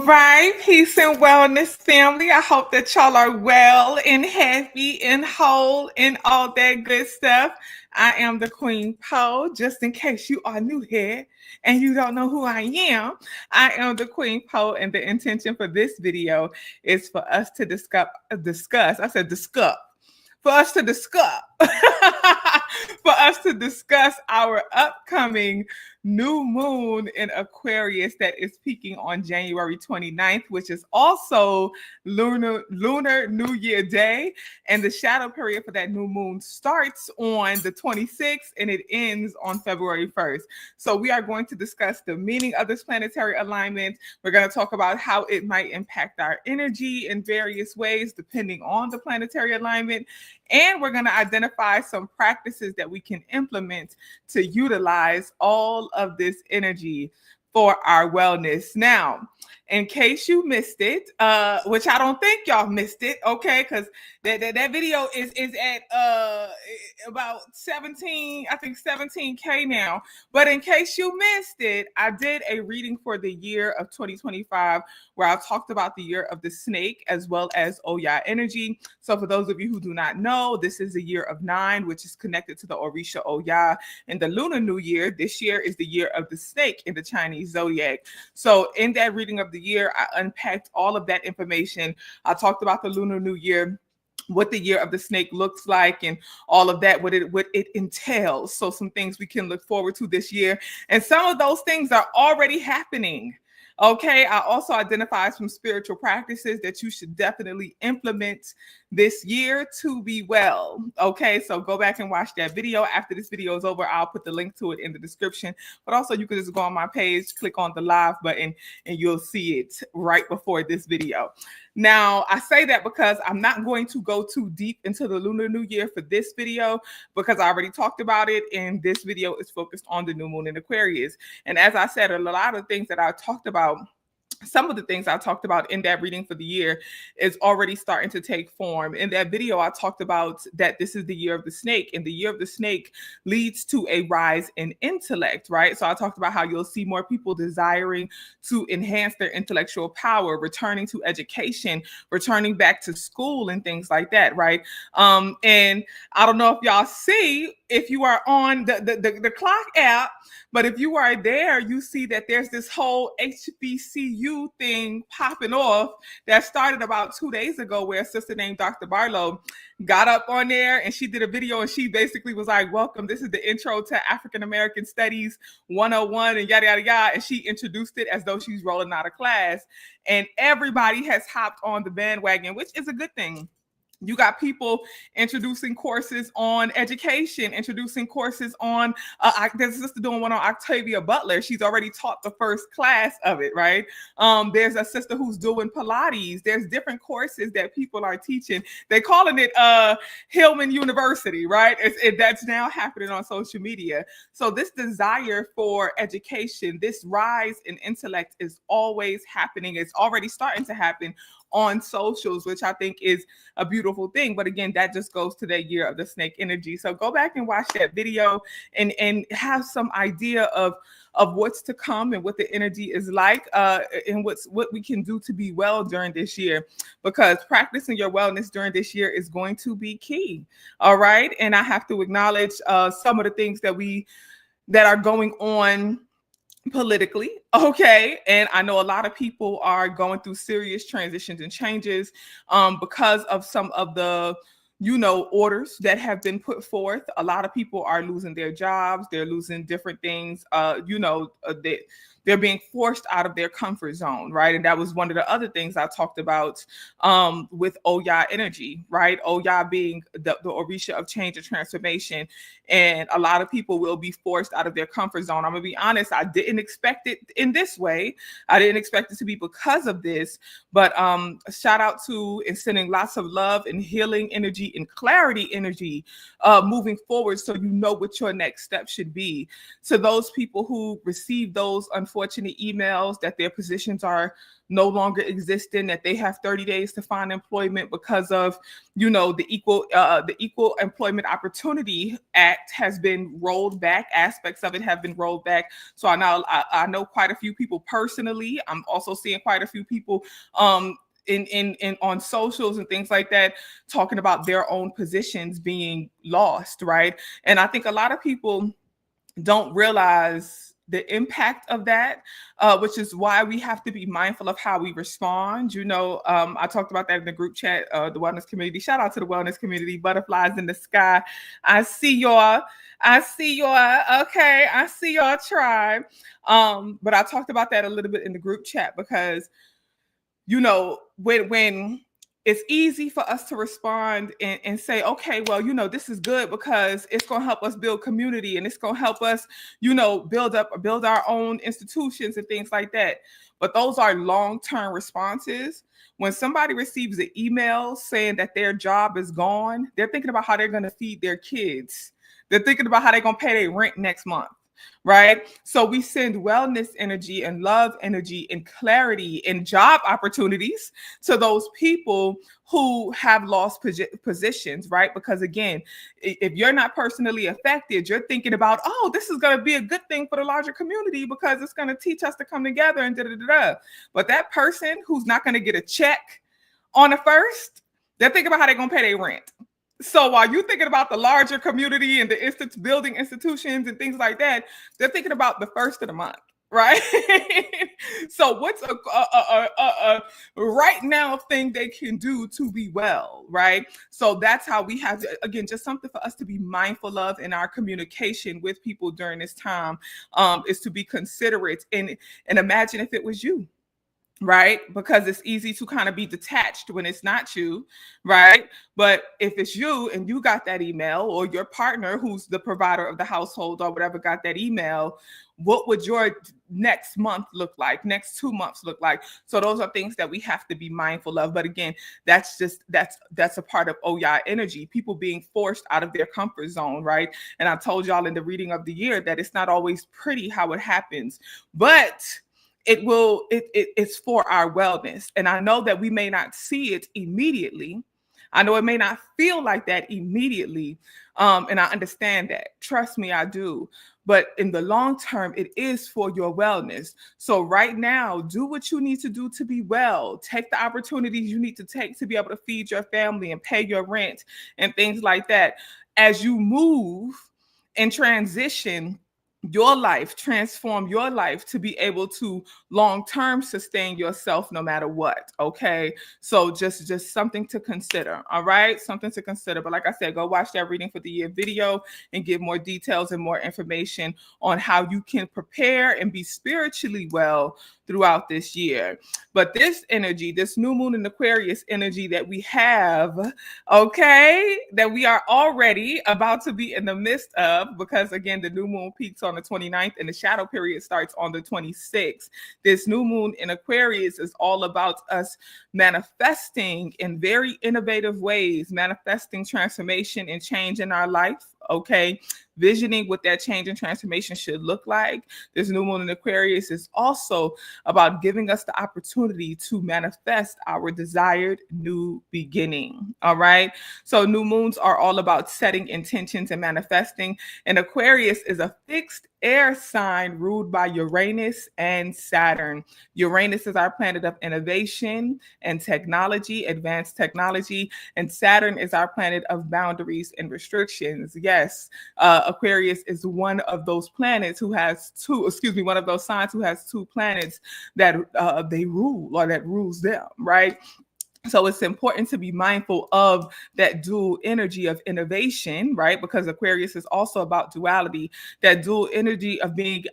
All right, peace and wellness family. I hope that y'all are well and happy and whole and all that good stuff. I am the Queen Poe, just in case you are new here and you don't know who I am. I am the Queen Poe, and the intention for this video is for us to discuss. For us to discuss, for us to discuss our upcoming new moon in Aquarius that is peaking on January 29th, which is also Lunar New Year Day. And the shadow period for that new moon starts on the 26th and it ends on February 1st. So we are going to discuss the meaning of this planetary alignment. We're going to talk about how it might impact our energy in various ways depending on the planetary alignment. And we're going to identify some practices that we can implement to utilize all of this energy for our wellness. Now, in case you missed it, which I don't think y'all missed it, okay, because that video is at about 17K now. But in case you missed it, I did a reading for the year of 2025 where I talked about the year of the snake as well as Oya energy. So for those of you who do not know, this is the year of 9, which is connected to the Orisha Oya. And the Lunar New Year, this year is the year of the snake in the Chinese zodiac. So in that reading of the year, I unpacked all of that information. I talked about the Lunar New Year, what the year of the snake looks like, and all of that, what it entails. So some things we can look forward to this year. And some of those things are already happening. Okay, I also identified some spiritual practices that you should definitely implement this year to be well. Okay, so go back and watch that video. After this video is over, I'll put the link to it in the description. But also you can just go on my page, click on the live button, and you'll see it right before this video. Now, I say that because I'm not going to go too deep into the Lunar New Year for this video because I already talked about it, and this video is focused on the new moon in Aquarius. And as I said, a lot of things that I talked about, some of the things I talked about in that reading for the year is already starting to take form. In that video, I talked about that this is the year of the snake, and the year of the snake leads to a rise in intellect, right? So I talked about how you'll see more people desiring to enhance their intellectual power, returning to education, returning back to school and things like that, right? And I don't know if y'all see, if you are on the clock app, but if you are there, you see that there's this whole HBCU thing popping off that started about 2 days ago, where a sister named Dr. Barlow got up on there and she did a video, and she basically was like, welcome, this is the intro to African American Studies 101 and yada, yada, yada. And she introduced it as though she's rolling out of class. And everybody has hopped on the bandwagon, which is a good thing. You got people introducing courses on education, introducing courses on, there's a sister doing one on Octavia Butler. She's already taught the first class of it, right? There's a sister who's doing Pilates. There's different courses that people are teaching. They're calling it Hillman University, right? That's now happening on social media. So this desire for education, this rise in intellect is always happening. It's already starting to happen on socials, which I think is a beautiful thing. But again, that just goes to that year of the snake energy. So go back and watch that video and have some idea of what's to come and what the energy is like, and what we can do to be well during this year, because practicing your wellness during this year is going to be key. All right. And I have to acknowledge some of the things that are going on politically. Okay. And I know a lot of people are going through serious transitions and changes because of some of the orders that have been put forth. A lot of people are losing their jobs. They're losing different things. They're being forced out of their comfort zone, right? And that was one of the other things I talked about with Oya energy, right? Oya being the Orisha of change and transformation. And a lot of people will be forced out of their comfort zone. I'm going to be honest, I didn't expect it in this way. I didn't expect it to be because of this. But shout out to and sending lots of love and healing energy energy and clarity energy moving forward, so you know what your next step should be. To those people who receive those unfortunate emails that their positions are no longer existing, that they have 30 days to find employment because of, the Equal Employment Opportunity Act has been rolled back. Aspects of it have been rolled back. So I know quite a few people personally. I'm also seeing quite a few people in on socials and things like that talking about their own positions being lost, right? And I think a lot of people don't realize the impact of that, which is why we have to be mindful of how we respond. I talked about that in the group chat, the wellness community. Shout out to the wellness community, butterflies in the sky. I see y'all. Okay, I see y'all, tribe. But I talked about that a little bit in the group chat because, when it's easy for us to respond and say, okay, well, this is good because it's going to help us build community and it's going to help us, build our own institutions and things like that. But those are long-term responses. When somebody receives an email saying that their job is gone, they're thinking about how they're going to feed their kids. They're thinking about how they're going to pay their rent next month. Right? So we send wellness energy and love energy and clarity and job opportunities to those people who have lost positions, right? Because again, if you're not personally affected, you're thinking about, oh, this is going to be a good thing for the larger community because it's going to teach us to come together and da-da-da-da. But that person who's not going to get a check on the first, they're thinking about how they're going to pay their rent. So while you're thinking about the larger community and the building institutions and things like that, they're thinking about the first of the month, right? So what's a right now thing they can do to be well, right? So that's how we have to, again, just something for us to be mindful of in our communication with people during this time, is to be considerate and imagine if it was you. Right? Because it's easy to kind of be detached when it's not you, right? But if it's you and you got that email, or your partner who's the provider of the household or whatever got that email, what would your next month look like? Next 2 months look like? So those are things that we have to be mindful of. But again, that's a part of Oya energy, people being forced out of their comfort zone, right? And I told y'all in the reading of the year that it's not always pretty how it happens, but it's for our wellness. And I know that we may not see it immediately. I know it may not feel like that immediately. And I understand that. Trust me, I do. But in the long term, it is for your wellness. So right now, do what you need to do to be well. Take the opportunities you need to take to be able to feed your family and pay your rent and things like that. As you move and transition your life, transform your life to be able to long-term sustain yourself no matter what. Okay. So just something to consider. All right. Something to consider. But like I said, go watch that reading for the year video and get more details and more information on how you can prepare and be spiritually well throughout this year. But this energy, this new moon in Aquarius energy that we have, okay, that we are already about to be in the midst of, because again, the new moon peaks on the 29th and the shadow period starts on the 26th. This new moon in Aquarius is all about us manifesting in very innovative ways, manifesting transformation and change in our life. Okay, visioning what that change and transformation should look like. This new moon in Aquarius is also about giving us the opportunity to manifest our desired new beginning. All right. So new moons are all about setting intentions and manifesting. And Aquarius is a fixed air sign ruled by Uranus and Saturn. Uranus is our planet of innovation and technology, advanced technology, and Saturn is our planet of boundaries and restrictions. Yes, Aquarius is one of those planets who has one of those signs who has two planets that they rule, or that rules them, right? So it's important to be mindful of that dual energy of innovation, right? Because Aquarius is also about duality, that dual energy of being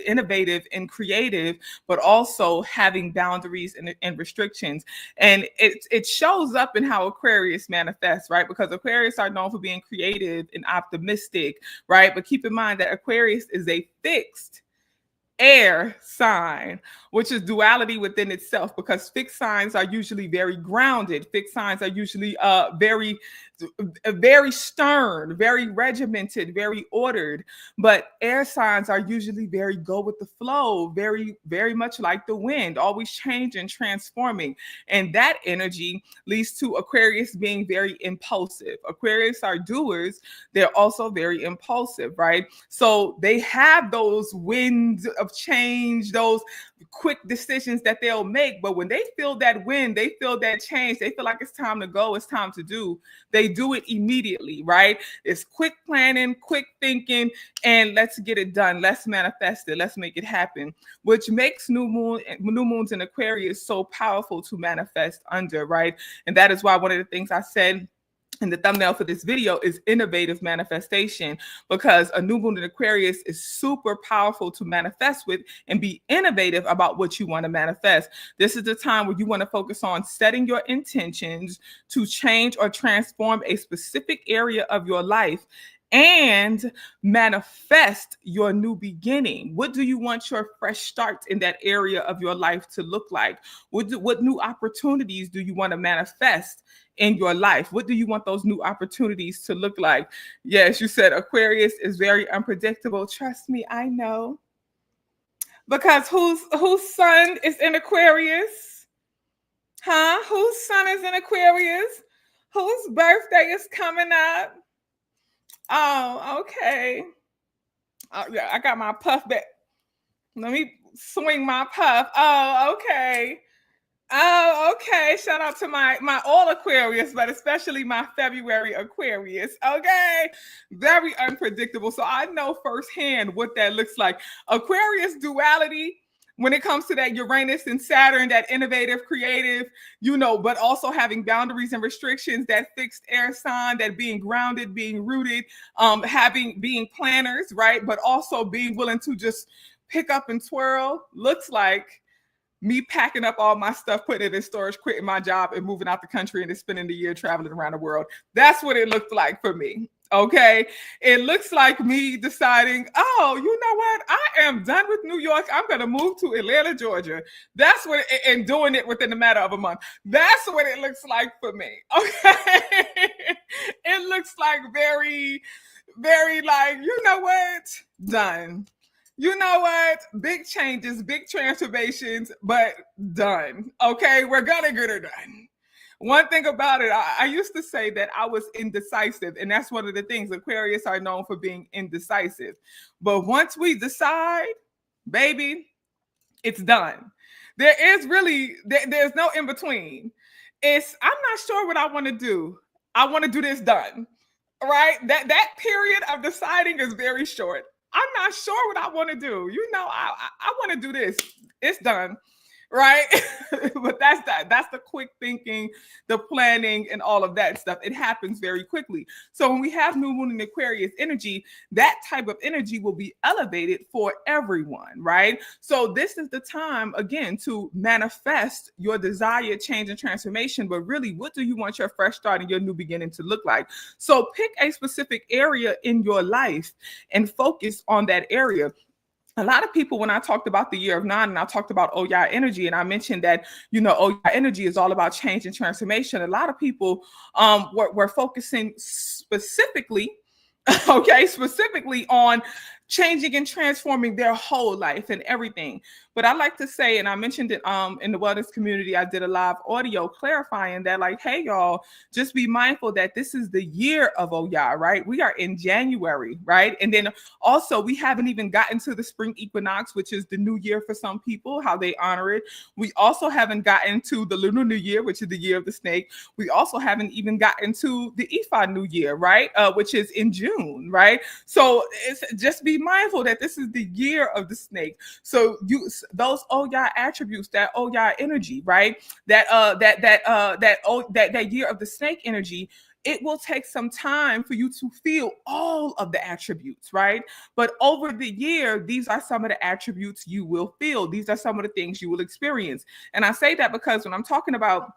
innovative and creative, but also having boundaries and restrictions. And it shows up in how Aquarius manifests, right? Because Aquarius are known for being creative and optimistic, right? But keep in mind that Aquarius is a fixed air sign, which is duality within itself, because fixed signs are usually very grounded. Fixed signs are usually very stern, very regimented, very ordered. But air signs are usually very go with the flow, very much like the wind, always changing, transforming. And that energy leads to Aquarius being very impulsive. Aquarius are doers. They're also very impulsive, right? So they have those winds of change, those quick decisions that they'll make. But when they feel that wind, they feel that change, they feel like it's time to go, it's time to do, they do it immediately, right? It's quick planning, quick thinking, and let's get it done. Let's manifest it. Let's make it happen, which makes new moons in Aquarius so powerful to manifest under, right? And that is why one of the things I said in the thumbnail for this video is innovative manifestation, because a new moon in Aquarius is super powerful to manifest with and be innovative about what you want to manifest. This is the time where you want to focus on setting your intentions to change or transform a specific area of your life and manifest your new beginning. What do you want your fresh start in that area of your life to look like? What new opportunities do you want to manifest in your life? What do you want those new opportunities to look like? Yes, you said Aquarius is very unpredictable. Trust me, I know. Because whose sun is in Aquarius? Huh? Whose sun is in Aquarius? Whose birthday is coming up? Oh, okay. Yeah, I got my puff back. Let me swing my puff. Oh, okay. Oh, okay. Shout out to my all Aquarius, but especially my February Aquarius. Okay. Very unpredictable. So I know firsthand what that looks like. Aquarius duality, when it comes to that Uranus and Saturn, that innovative, creative, but also having boundaries and restrictions, that fixed air sign, that being grounded, being rooted, being planners, right? But also being willing to just pick up and twirl, looks like me packing up all my stuff, putting it in storage, quitting my job and moving out the country and then spending the year traveling around the world. That's what it looked like for me. Okay. It looks like me deciding, oh, you know what? I am done with New York. I'm going to move to Atlanta, Georgia. That's what, and doing it within a matter of a month. That's what it looks like for me. Okay. It looks like very, very like, you know what? Done. You know what? Big changes, big transformations, but done. Okay, we're gonna get her done. One thing about it, I used to say that I was indecisive, and that's one of the things. Aquarius are known for being indecisive. But once we decide, baby, it's done. There's no in between. I'm not sure what I want to do. I want to do this done. Right? That period of deciding is very short. I'm not sure what I want to do. I want to do this. It's done. Right? But that's the quick thinking, the planning, and all of that stuff. It happens very quickly. So when we have new moon in Aquarius energy, that type of energy will be elevated for everyone, right? So this is the time, again, to manifest your desired change and transformation. But really, what do you want your fresh start and your new beginning to look like? So pick a specific area in your life and focus on that area. A lot of people, when I talked about the year of 9 and I talked about Oya energy, and I mentioned that, Oya energy is all about change and transformation. A lot of people were focusing specifically on changing and transforming their whole life and everything. But I like to say, and I mentioned it in the wellness community, I did a live audio clarifying that, like, hey, y'all, just be mindful that this is the year of Oya, right? We are in January, right? And then also we haven't even gotten to the spring equinox, which is the new year for some people, how they honor it. We also haven't gotten to the lunar new year, which is the year of the snake. We also haven't even gotten to the Ifa new year, right? Which is in June, right? So it's just be mindful that this is the year of the snake. So those Oya attributes, that Oya energy, right? That year of the snake energy, it will take some time for you to feel all of the attributes, right? But over the year, these are some of the attributes you will feel. These are some of the things you will experience. And I say that because when I'm talking about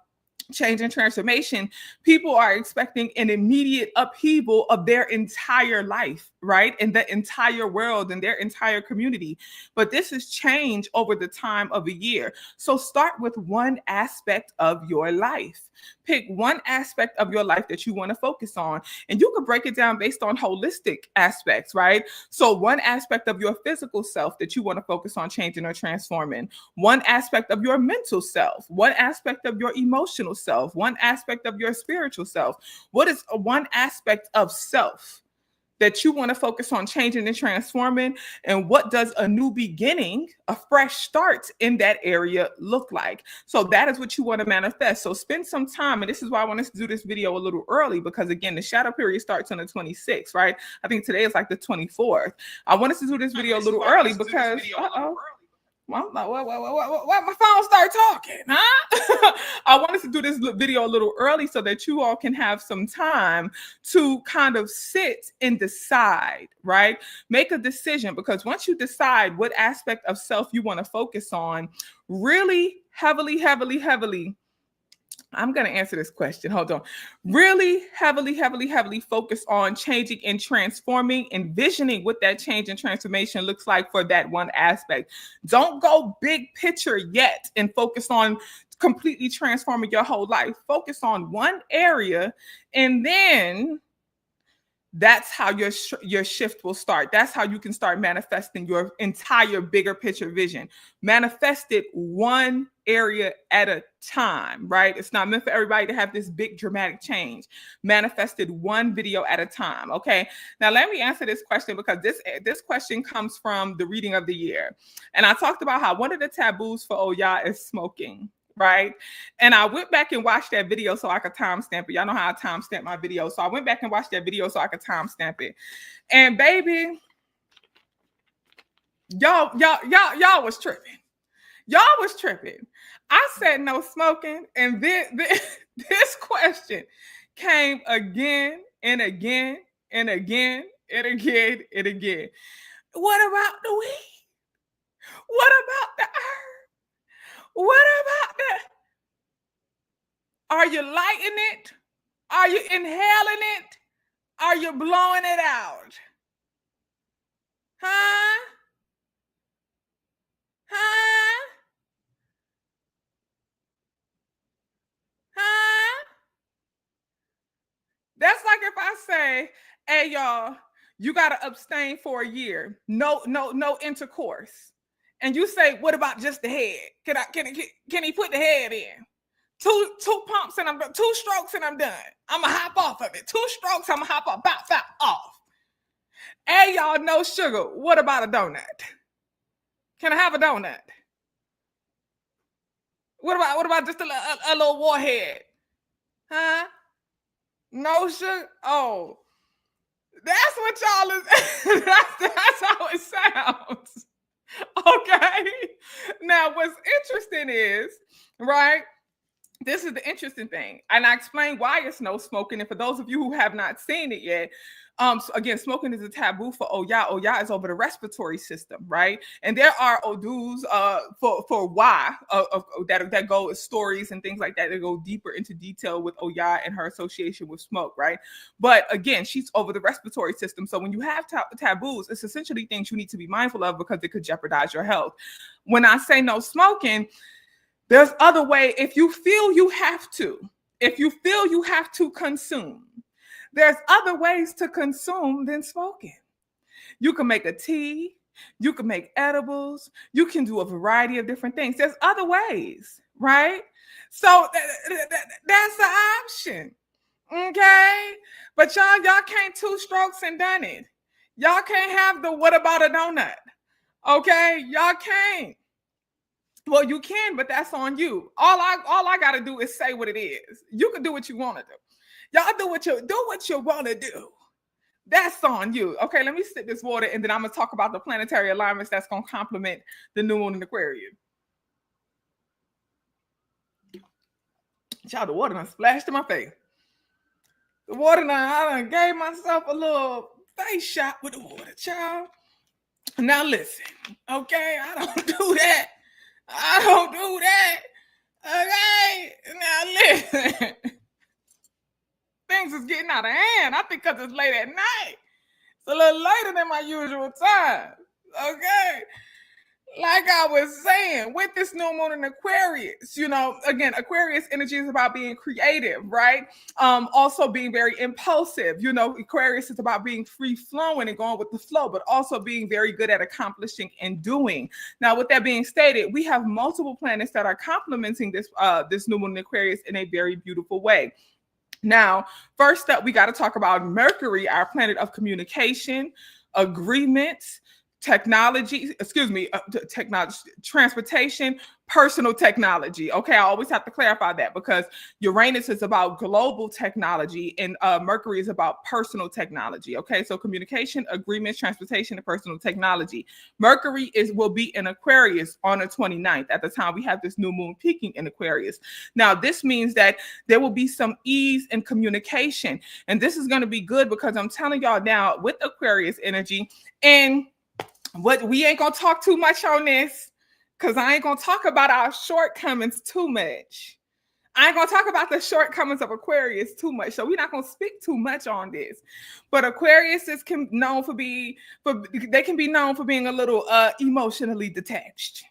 change and transformation, people are expecting an immediate upheaval of their entire life, right? And the entire world and their entire community. But this is change over the time of a year. So start with one aspect of your life. Pick one aspect of your life that you want to focus on. And you can break it down based on holistic aspects, right? So one aspect of your physical self that you want to focus on changing or transforming, one aspect of your mental self, one aspect of your emotional self, one aspect of your spiritual self. What is one aspect of self that you want to focus on changing and transforming? And what does a new beginning, a fresh start in that area look like? So that is what you want to manifest. So spend some time. And this is why I want us to do this video a little early, because again, the shadow period starts on the 26th, right? I think today is like the 24th. I want us to do this video a little early because, well, my phone start talking, huh? I want us to do this video a little early so that you all can have some time to kind of sit and decide, right? Make a decision, because once you decide what aspect of self you want to focus on, really heavily, I'm going to answer this question. Hold on. Really heavily focus on changing and transforming, envisioning what that change and transformation looks like for that one aspect. Don't go big picture yet and focus on completely transforming your whole life. Focus on one area, and then that's how your shift will start. That's how you can start manifesting your entire bigger picture vision. Manifest it one area at a time, right? It's not meant for everybody to have this big dramatic change. Manifest it one video at a time, okay? Now let me answer this question, because this question comes from the reading of the year. And I talked about how one of the taboos for Oya is smoking, right? And I went back and watched that video so I could timestamp it. Y'all know how I timestamp my video. So I went back and watched that video so I could timestamp it. And baby, y'all was tripping. Y'all was tripping. I said no smoking, and this question came again and again and again and again and again. What about the weed? What about the herb? What about that? Are you lighting it? Are you inhaling it? Are you blowing it out? Huh? Huh? Huh? That's like if I say, hey y'all, you gotta abstain for a year. No intercourse. And you say, what about just the head? Can he put the head in? Two pumps and I'm done. 2 strokes and I'm done. I'm gonna hop off of it. 2 strokes, I'm gonna hop off. Hey y'all, no sugar. What about a donut? Can I have a donut? What about just a little warhead? Huh? No sugar? Oh, that's what y'all is. That's how it sounds. Okay. Now, what's interesting is, right? This is the interesting thing. And I explained why it's no smoking. And for those of you who have not seen it yet, so again, smoking is a taboo for Oya. Oya is over the respiratory system, right? And there are Odus for why that go stories and things like that go deeper into detail with Oya and her association with smoke, right? But again, she's over the respiratory system. So when you have taboos, it's essentially things you need to be mindful of because it could jeopardize your health. When I say no smoking, there's other way. If you feel you have to consume, there's other ways to consume than smoking. You can make a tea, you can make edibles, you can do a variety of different things. There's other ways, right? So that's the option, okay? But y'all can't 2 strokes and done it. Y'all can't have the what about a donut, okay? Y'all can't. Well, you can, but that's on you. All I got to do is say what it is. You can do what you want to do. Y'all do what you want to do. That's on you. Okay, let me sip this water, and then I'm going to talk about the planetary alignments that's going to complement the new moon in Aquarius. Child, the water done splashed in my face. The water I done gave myself a little face shot with the water, child. Now listen, okay? I don't do that. Okay, now listen, things is getting out of hand. I think because it's late at night. It's a little later than my usual time. Okay. Like I was saying, with this new moon in Aquarius, again, Aquarius energy is about being creative, right? Also being very impulsive. Aquarius is about being free flowing and going with the flow, but also being very good at accomplishing and doing. Now, with that being stated, we have multiple planets that are complementing this new moon in Aquarius in a very beautiful way. Now, first up, we got to talk about Mercury, our planet of communication, agreements, technology, transportation, personal technology. Okay, I always have to clarify that because Uranus is about global technology and Mercury is about personal technology. Okay, so communication, agreements, transportation, and personal technology. Mercury will be in Aquarius on the 29th at the time we have this new moon peaking in Aquarius. Now, this means that there will be some ease in communication, and this is going to be good because I'm telling y'all now with Aquarius energy, and what we ain't gonna talk too much on this because I ain't gonna talk about our shortcomings too much. I ain't gonna talk about the shortcomings of Aquarius too much, so we're not gonna speak too much on this. But Aquarius is known for being a little emotionally detached.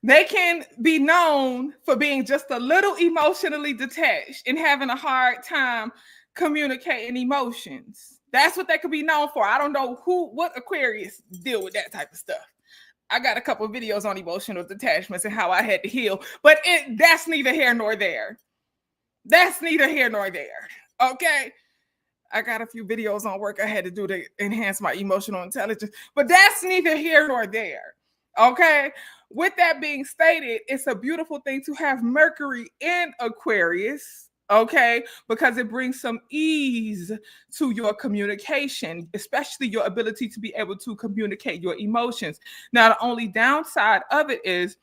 They can be known for being just a little emotionally detached and having a hard time communicating emotions. That's what they could be known for. I don't know what Aquarius deal with that type of stuff. I got a couple of videos on emotional detachments and how I had to heal, but that's neither here nor there. That's neither here nor there. Okay. I got a few videos on work I had to do to enhance my emotional intelligence, but that's neither here nor there. Okay. With that being stated, it's a beautiful thing to have Mercury in Aquarius. Okay, because it brings some ease to your communication, especially your ability to be able to communicate your emotions. Now, the only downside of it is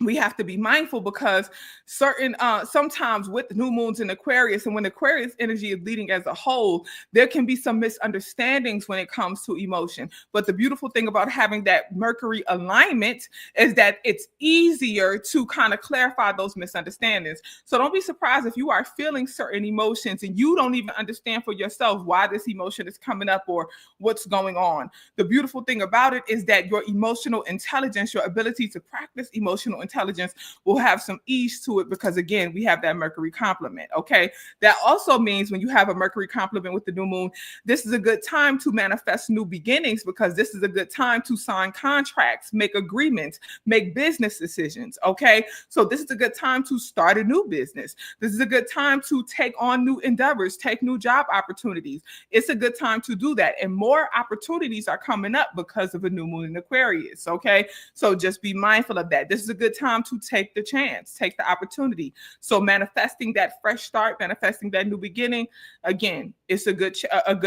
we have to be mindful because sometimes with new moons in Aquarius and when Aquarius energy is leading as a whole, there can be some misunderstandings when it comes to emotion. But the beautiful thing about having that Mercury alignment is that it's easier to kind of clarify those misunderstandings. So don't be surprised if you are feeling certain emotions and you don't even understand for yourself why this emotion is coming up or what's going on. The beautiful thing about it is that your emotional intelligence, your ability to practice emotional intelligence will have some ease to it because again we have that Mercury complement. Okay, that also means when you have a Mercury complement with the new moon, this is a good time to manifest new beginnings because this is a good time to sign contracts, make agreements, make business decisions. Okay, so this is a good time to start a new business. This is a good time to take on new endeavors, take new job opportunities. It's a good time to do that, and more opportunities are coming up because of a new moon in Aquarius. Okay, so just be mindful of that. This is a good time to take the chance, take the opportunity. So manifesting that fresh start, manifesting that new beginning, again, it's a good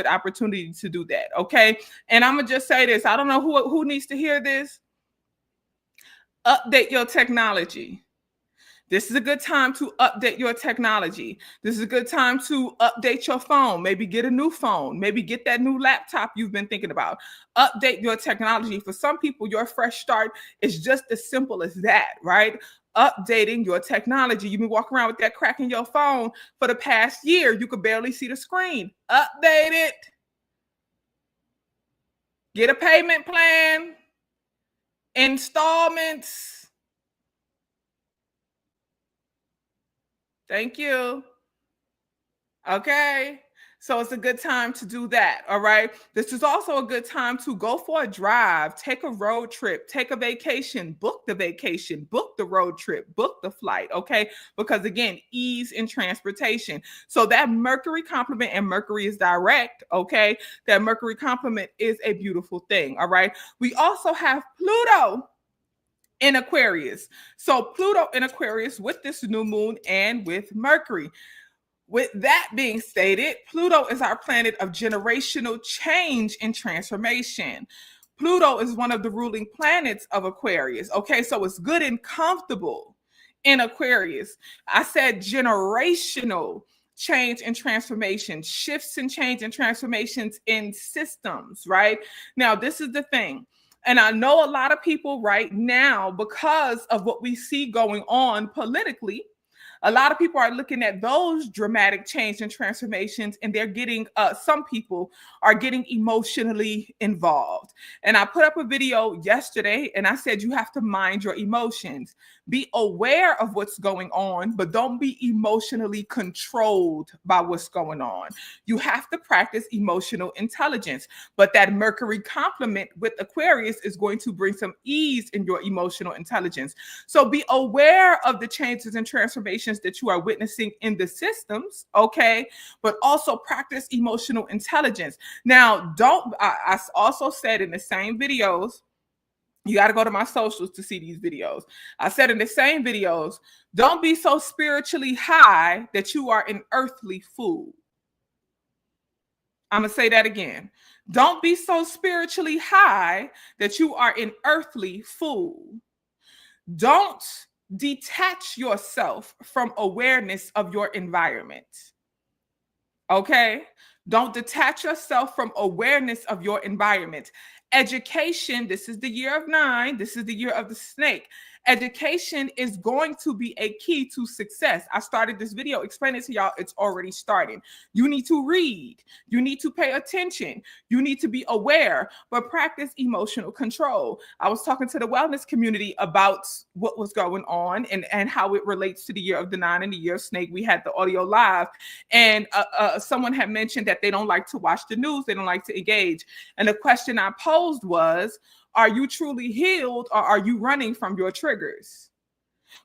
opportunity to do that. Okay, and I'm gonna just say this. I don't know who needs to hear this. Update your technology. This is a good time to update your technology. This is a good time to update your phone. Maybe get a new phone. Maybe get that new laptop you've been thinking about. Update your technology. For some people, your fresh start is just as simple as that, right? Updating your technology. You've been walking around with that crack in your phone for the past year. You could barely see the screen. Update it. Get a payment plan. Installments. Thank you. Okay. So it's a good time to do that. All right. This is also a good time to go for a drive, take a road trip, take a vacation, book the vacation, book the road trip, book the flight. Okay. Because again, ease in transportation. So that Mercury complement, and Mercury is direct. Okay. That Mercury complement is a beautiful thing. All right. We also have Pluto in Aquarius. So Pluto in Aquarius with this new moon and with Mercury. With that being stated, Pluto is our planet of generational change and transformation. Pluto is one of the ruling planets of Aquarius. Okay, so it's good and comfortable in Aquarius. I said generational change and transformation, shifts and change and transformations in systems, right? Now, this is the thing. And I know a lot of people right now, because of what we see going on politically, A lot of people are looking at those dramatic change and transformations, and they're getting, some people are getting emotionally involved. And I put up a video yesterday and I said, you have to mind your emotions. Be aware of what's going on, but don't be emotionally controlled by what's going on. You have to practice emotional intelligence. But that Mercury complement with Aquarius is going to bring some ease in your emotional intelligence. So be aware of the changes and transformations that you are witnessing in the systems, okay? But also practice emotional intelligence. Now, I also said in the same videos, you got to go to my socials to see these videos. I said in the same videos, don't be so spiritually high that you are an earthly fool. I'm going to say that again. Don't be so spiritually high that you are an earthly fool. Don't detach yourself from awareness of your environment. Okay? Don't detach yourself from awareness of your environment. Education, this is the year of 9, this is the year of the snake. Education is going to be a key to success. I started this video explaining to y'all, it's already starting. You need to read, you need to pay attention, you need to be aware, but practice emotional control. I was talking to the wellness community about what was going on and how it relates to the year of the 9 and the year of snake. We had the audio live, and someone had mentioned that they don't like to watch the news, they don't like to engage. And the question I posed was, are you truly healed or are you running from your triggers?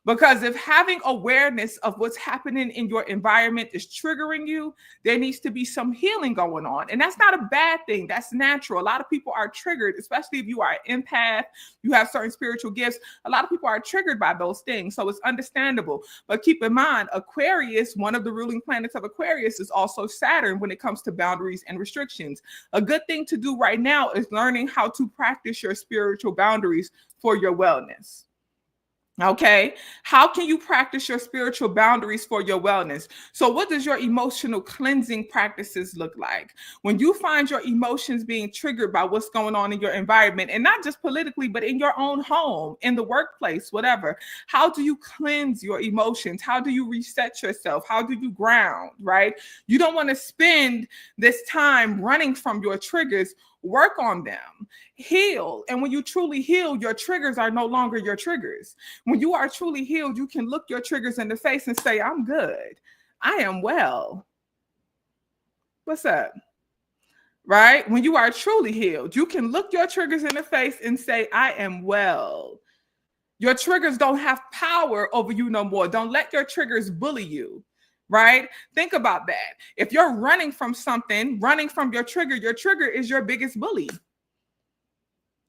Because if having awareness of what's happening in your environment is triggering you, there needs to be some healing going on. And that's not a bad thing. That's natural. A lot of people are triggered, especially if you are an empath, you have certain spiritual gifts. A lot of people are triggered by those things. So it's understandable. But keep in mind, Aquarius, one of the ruling planets of Aquarius is also Saturn when it comes to boundaries and restrictions. A good thing to do right now is learning how to practice your spiritual boundaries for your wellness. Okay, how can you practice your spiritual boundaries for your wellness? So what does your emotional cleansing practices look like? When you find your emotions being triggered by what's going on in your environment, and not just politically, but in your own home, in the workplace, whatever, how do you cleanse your emotions? How do you reset yourself? How do you ground, right? You don't want to spend this time running from your triggers. Work on them, heal. And when you truly heal, your triggers are no longer your triggers. When you are truly healed, you can look your triggers in the face and say, I'm good. I am well. What's up? Right? When you are truly healed, you can look your triggers in the face and say, I am well. Your triggers don't have power over you no more. Don't let your triggers bully you. Right? Think about that. If you're running from something, running from your trigger is your biggest bully.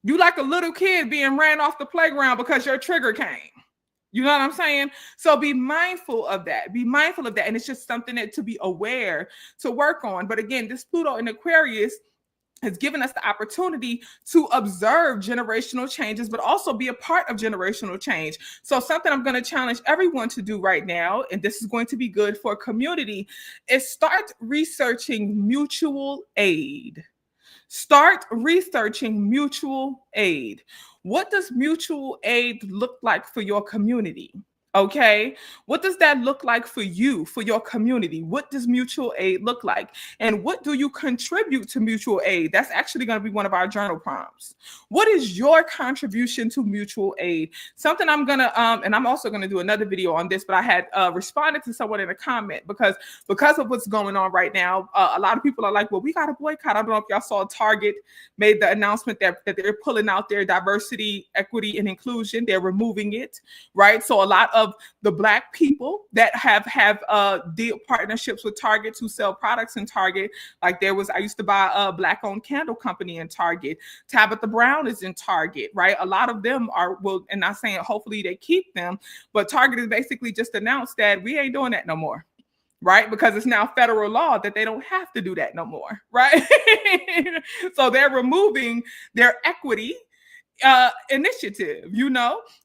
You like a little kid being ran off the playground because your trigger came. You know what I'm saying? So be mindful of that. Be mindful of that. And it's just something that to be aware, to work on. But again, this Pluto in Aquarius has given us the opportunity to observe generational changes, but also be a part of generational change. So something I'm going to challenge everyone to do right now, and this is going to be good for a community, is start researching mutual aid. Start researching mutual aid. What does mutual aid look like for your community? Okay, what does that look like for you, for your community? What does mutual aid look like? And what do you contribute to mutual aid? That's actually going to be one of our journal prompts. What is your contribution to mutual aid? Something I'm going to, and I'm also going to do another video on this, but I had responded to someone in a comment because of what's going on right now. A lot of people are like, well, we got to boycott. I don't know if y'all saw Target made the announcement that they're pulling out their diversity, equity, and inclusion. They're removing it, right? So a lot of the Black people that have deal partnerships with Target to sell products in Target. Like I used to buy a Black-owned candle company in Target. Tabitha Brown is in Target, right? A lot of them and not saying hopefully they keep them, but Target has basically just announced that we ain't doing that no more. Right? Because it's now federal law that they don't have to do that no more, right? So they're removing their equity initiative,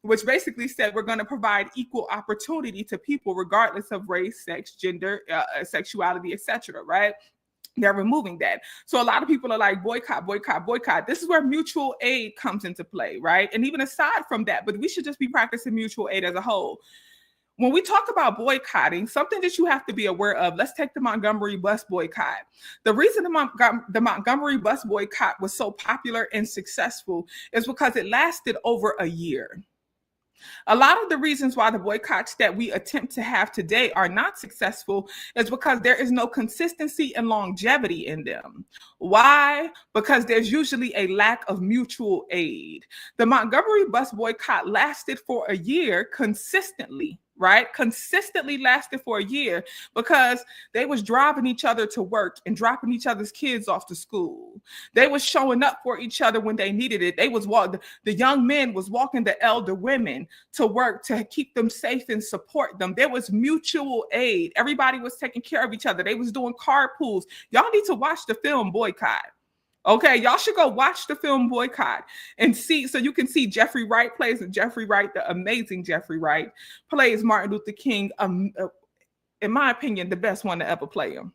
which basically said we're going to provide equal opportunity to people regardless of race, sex, gender, sexuality, etc. Right? They're removing that. So a lot of people are like, boycott, boycott, boycott. This is where mutual aid comes into play, right? And even aside from that, but we should just be practicing mutual aid as a whole. when we talk about boycotting, something that you have to be aware of, let's take the Montgomery bus boycott. The reason the Montgomery bus boycott was so popular and successful is because it lasted over a year. A lot of the reasons why the boycotts that we attempt to have today are not successful is because there is no consistency and longevity in them. Why? Because there's usually a lack of mutual aid. The Montgomery bus boycott lasted for a year consistently, right? Consistently lasted for a year because they was driving each other to work and dropping each other's kids off to school. They was showing up for each other when they needed it. The young men was walking the elder women to work to keep them safe and support them. There was mutual aid. Everybody was taking care of each other. They was doing carpools. Y'all need to watch the film Boycott. Okay, y'all should go watch the film Boycott and see, so you can see Jeffrey Wright plays, and Jeffrey Wright, the amazing Jeffrey Wright, plays Martin Luther King, in my opinion, the best one to ever play him.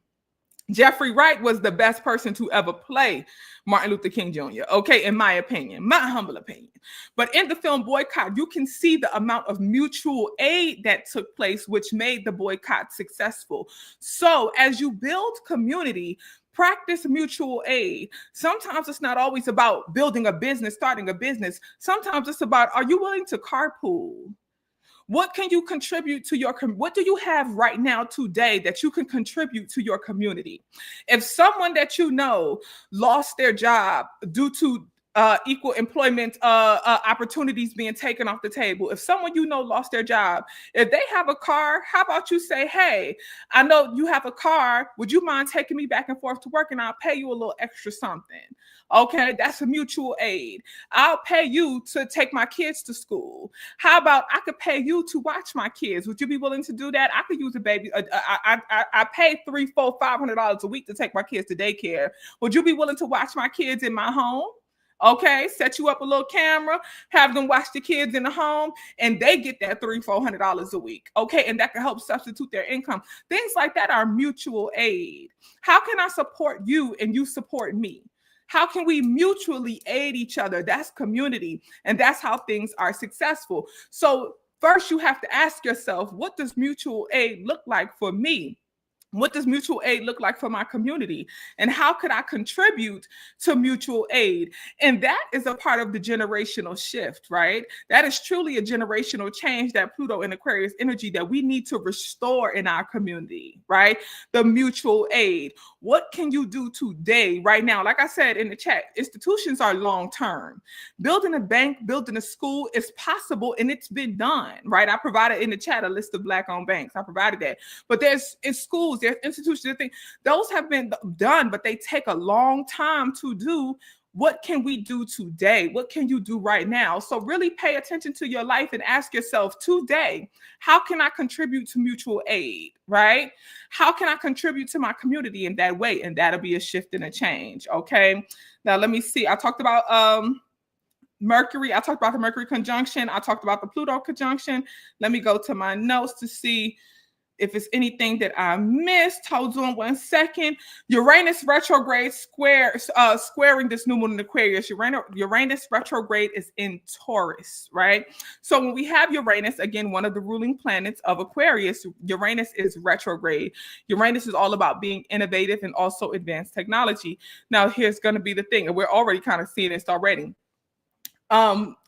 Jeffrey Wright was the best person to ever play Martin Luther King Jr., okay, in my opinion, my humble opinion. But in the film Boycott, you can see the amount of mutual aid that took place, which made the boycott successful. So as you build community, practice mutual aid. Sometimes it's not always about building a business, starting a business. Sometimes it's about, are you willing to carpool? What can you contribute to your what do you have right now today that you can contribute to your community? If someone that you know lost their job due to equal employment opportunities being taken off the table, if someone you know lost their job, if they have a car, how about you say, hey, I know you have a car, would you mind taking me back and forth to work and I'll pay you a little extra something? Okay, that's a mutual aid. I'll pay you to take my kids to school. How about I could pay you to watch my kids? Would you be willing to do that? I could use a baby. I pay $300, $400, $500 a week to take my kids to daycare. Would you be willing to watch my kids in my home? Okay, set you up a little camera, have them watch the kids in the home, and they get that $300, $400 a week. Okay, and that can help substitute their income. Things like that are mutual aid. How can I support you and you support me? How can we mutually aid each other? That's community, and that's how things are successful. So first, you have to ask yourself, what does mutual aid look like for me? What does mutual aid look like for my community? And how could I contribute to mutual aid? And that is a part of the generational shift, right? That is truly a generational change, that Pluto and Aquarius energy that we need to restore in our community, right? The mutual aid. What can you do today, right now? Like I said in the chat, institutions are long-term. Building a bank, building a school is possible, and it's been done, right? I provided in the chat a list of Black-owned banks. I provided that. But there's schools, there's institutions, those have been done, but they take a long time to do. What can we do today? What can you do right now? So really pay attention to your life and ask yourself today, how can I contribute to mutual aid, right? How can I contribute to my community in that way? And that'll be a shift and a change, okay? Now, let me see. I talked about Mercury. I talked about the Mercury Conjunction. I talked about the Pluto Conjunction. Let me go to my notes to see if it's anything that I missed. Hold on one second. Uranus retrograde squaring this new moon in Aquarius. Uranus retrograde is in Taurus, right? So when we have Uranus, again, one of the ruling planets of Aquarius, Uranus is retrograde. Uranus is all about being innovative and also advanced technology. Now, here's going to be the thing, and we're already kind of seeing this already.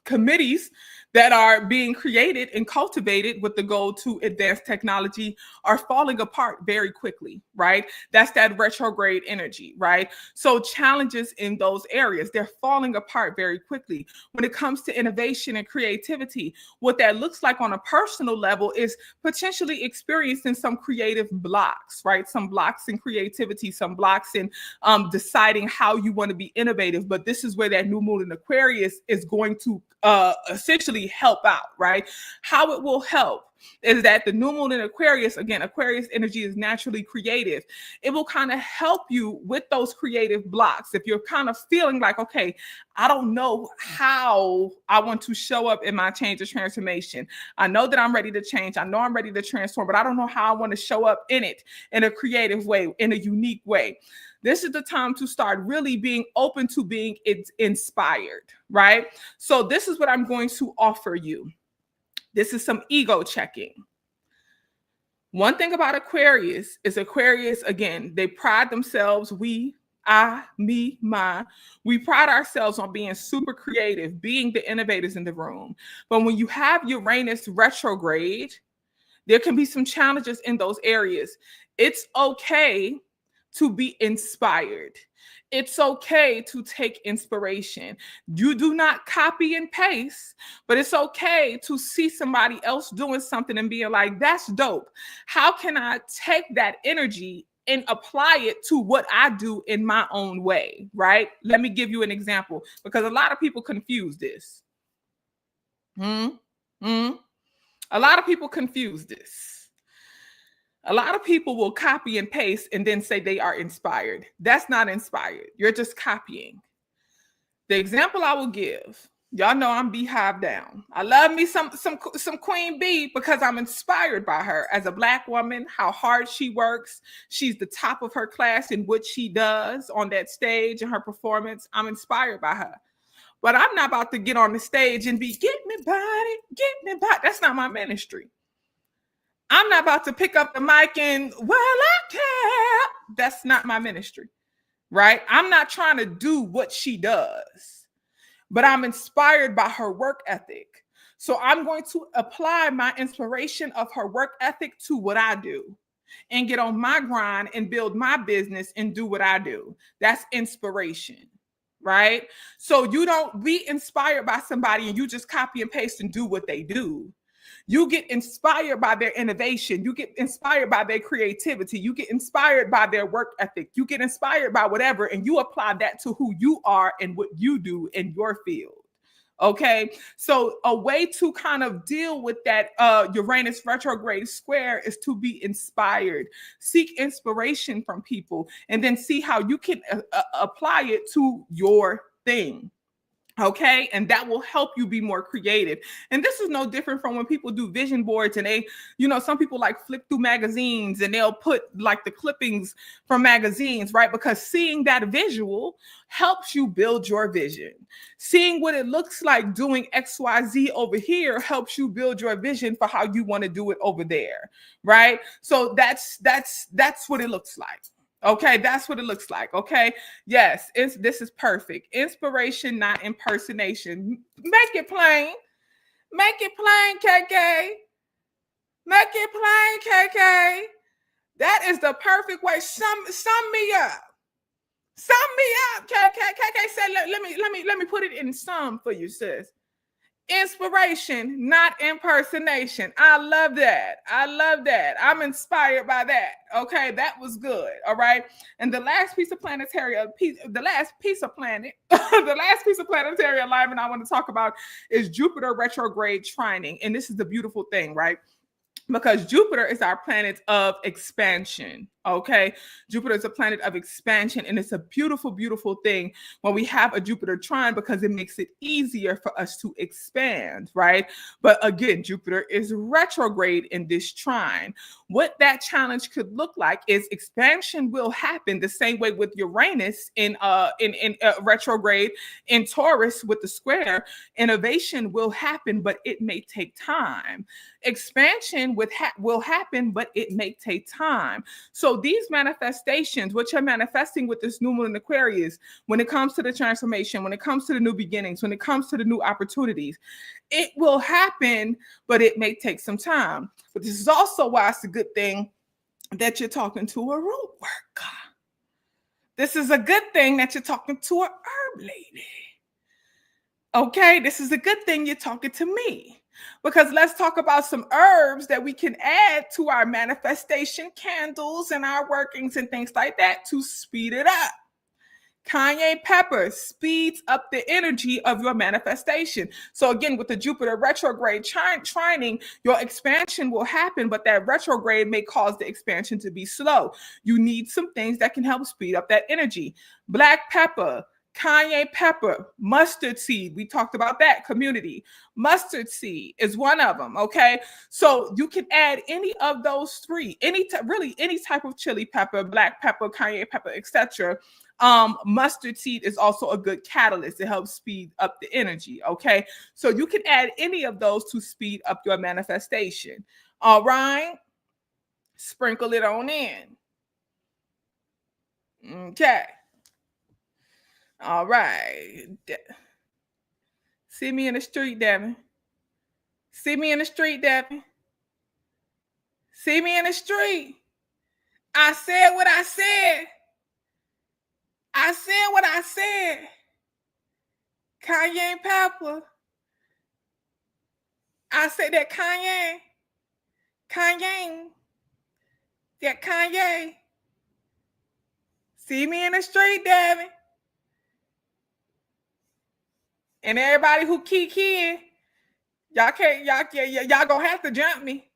Committees that are being created and cultivated with the goal to advance technology are falling apart very quickly, right? That's that retrograde energy, right? So challenges in those areas, they're falling apart very quickly. When it comes to innovation and creativity, what that looks like on a personal level is potentially experiencing some creative blocks, right? Some blocks in creativity, some blocks in deciding how you want to be innovative. But this is where that new moon in Aquarius is going to essentially help out, right? How it will help is that the new moon in Aquarius, again, Aquarius energy is naturally creative. It will kind of help you with those creative blocks. If you're kind of feeling like, okay, I don't know how I want to show up in my change or transformation. I know that I'm ready to change. I know I'm ready to transform, but I don't know how I want to show up in it in a creative way, in a unique way. This is the time to start really being open to being inspired, right? So this is what I'm going to offer you. This is some ego checking. One thing about Aquarius is Aquarius, again, they pride themselves, I, me, my. We pride ourselves on being super creative, being the innovators in the room. But when you have Uranus retrograde, there can be some challenges in those areas. It's okay to be inspired. It's okay to take inspiration. You do not copy and paste, but it's okay to see somebody else doing something and being like, that's dope. How can I take that energy and apply it to what I do in my own way, right? Let me give you an example because a lot of people confuse this. Hmm? Hmm? A lot of people confuse this. A lot of people will copy and paste and then say they are inspired. That's not inspired. You're just copying. The example I will give, y'all know I'm beehive down. I love me some Queen Bee because I'm inspired by her as a Black woman, how hard she works. She's the top of her class in what she does on that stage and her performance. I'm inspired by her. But I'm not about to get on the stage and be, get me body, get me body. That's not my ministry. I'm not about to pick up the mic and, well, I care. That's not my ministry, right? I'm not trying to do what she does, but I'm inspired by her work ethic. So I'm going to apply my inspiration of her work ethic to what I do and get on my grind and build my business and do what I do. That's inspiration, right? So you don't be inspired by somebody and you just copy and paste and do what they do. You get inspired by their innovation. You get inspired by their creativity. You get inspired by their work ethic. You get inspired by whatever, and you apply that to who you are and what you do in your field. Okay, so a way to kind of deal with that Uranus retrograde square is to be inspired. Seek inspiration from people and then see how you can apply it to your thing. Okay, and that will help you be more creative. And this is no different from when people do vision boards and they, some people like flip through magazines and they'll put like the clippings from magazines, right? Because seeing that visual helps you build your vision. Seeing what it looks like doing XYZ over here helps you build your vision for how you want to do it over there, right? So that's what it looks like. Okay, that's what it looks like. Okay, yes, this is perfect. Inspiration, not impersonation. Make it plain. Make it plain, KK. Make it plain, KK. That is the perfect way. Sum me up. Sum me up, KK. KK said, let me put it in sum for you, sis. Inspiration, not impersonation. I love that. I love that. I'm inspired by that. Okay, that was good. All right. And the last piece of planetary, the last piece of planetary alignment I want to talk about is Jupiter retrograde trining. And this is the beautiful thing, right? Because Jupiter is our planet of expansion. Okay, Jupiter is a planet of expansion, and it's a beautiful, beautiful thing when we have a Jupiter trine because it makes it easier for us to expand, right? But again, Jupiter is retrograde in this trine. What that challenge could look like is expansion will happen the same way with Uranus in retrograde in Taurus with the square. Innovation will happen, but it may take time. Expansion will happen, but it may take time. So these manifestations, what you're manifesting with this new moon in Aquarius, when it comes to the transformation, when it comes to the new beginnings, when it comes to the new opportunities, it will happen, but it may take some time. But this is also why it's a good thing that you're talking to a root worker. This is a good thing that you're talking to an herb lady. Okay, this is a good thing you're talking to me. Because let's talk about some herbs that we can add to our manifestation candles and our workings and things like that to speed it up. Cayenne pepper speeds up the energy of your manifestation. So again, with the Jupiter retrograde trining, your expansion will happen, but that retrograde may cause the expansion to be slow. You need some things that can help speed up that energy. Black pepper, cayenne pepper, mustard seed. We talked about that community. Mustard seed is one of them. Okay. So you can add any of those three, any type of chili pepper, black pepper, cayenne pepper, etc. Mustard seed is also a good catalyst. It helps speed up the energy. Okay. So you can add any of those to speed up your manifestation. All right. Sprinkle it on in. Okay. All right. See me in the street, Devin. See me in the street, Devin. See me in the street. I said what I said. I said what I said. Kanye Pepper. I said that Kanye. That Kanye. See me in the street, Devin. And everybody who kikiing, y'all gonna have to jump me.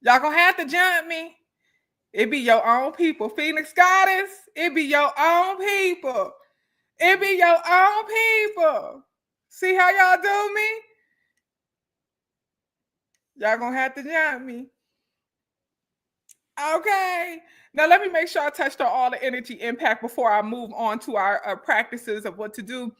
Y'all gonna have to jump me. It be your own people. Phoenix Goddess, it be your own people. It be your own people. See how y'all do me? Y'all gonna have to jump me. Okay. Now let me make sure I touched on all the energy impact before I move on to our practices of what to do.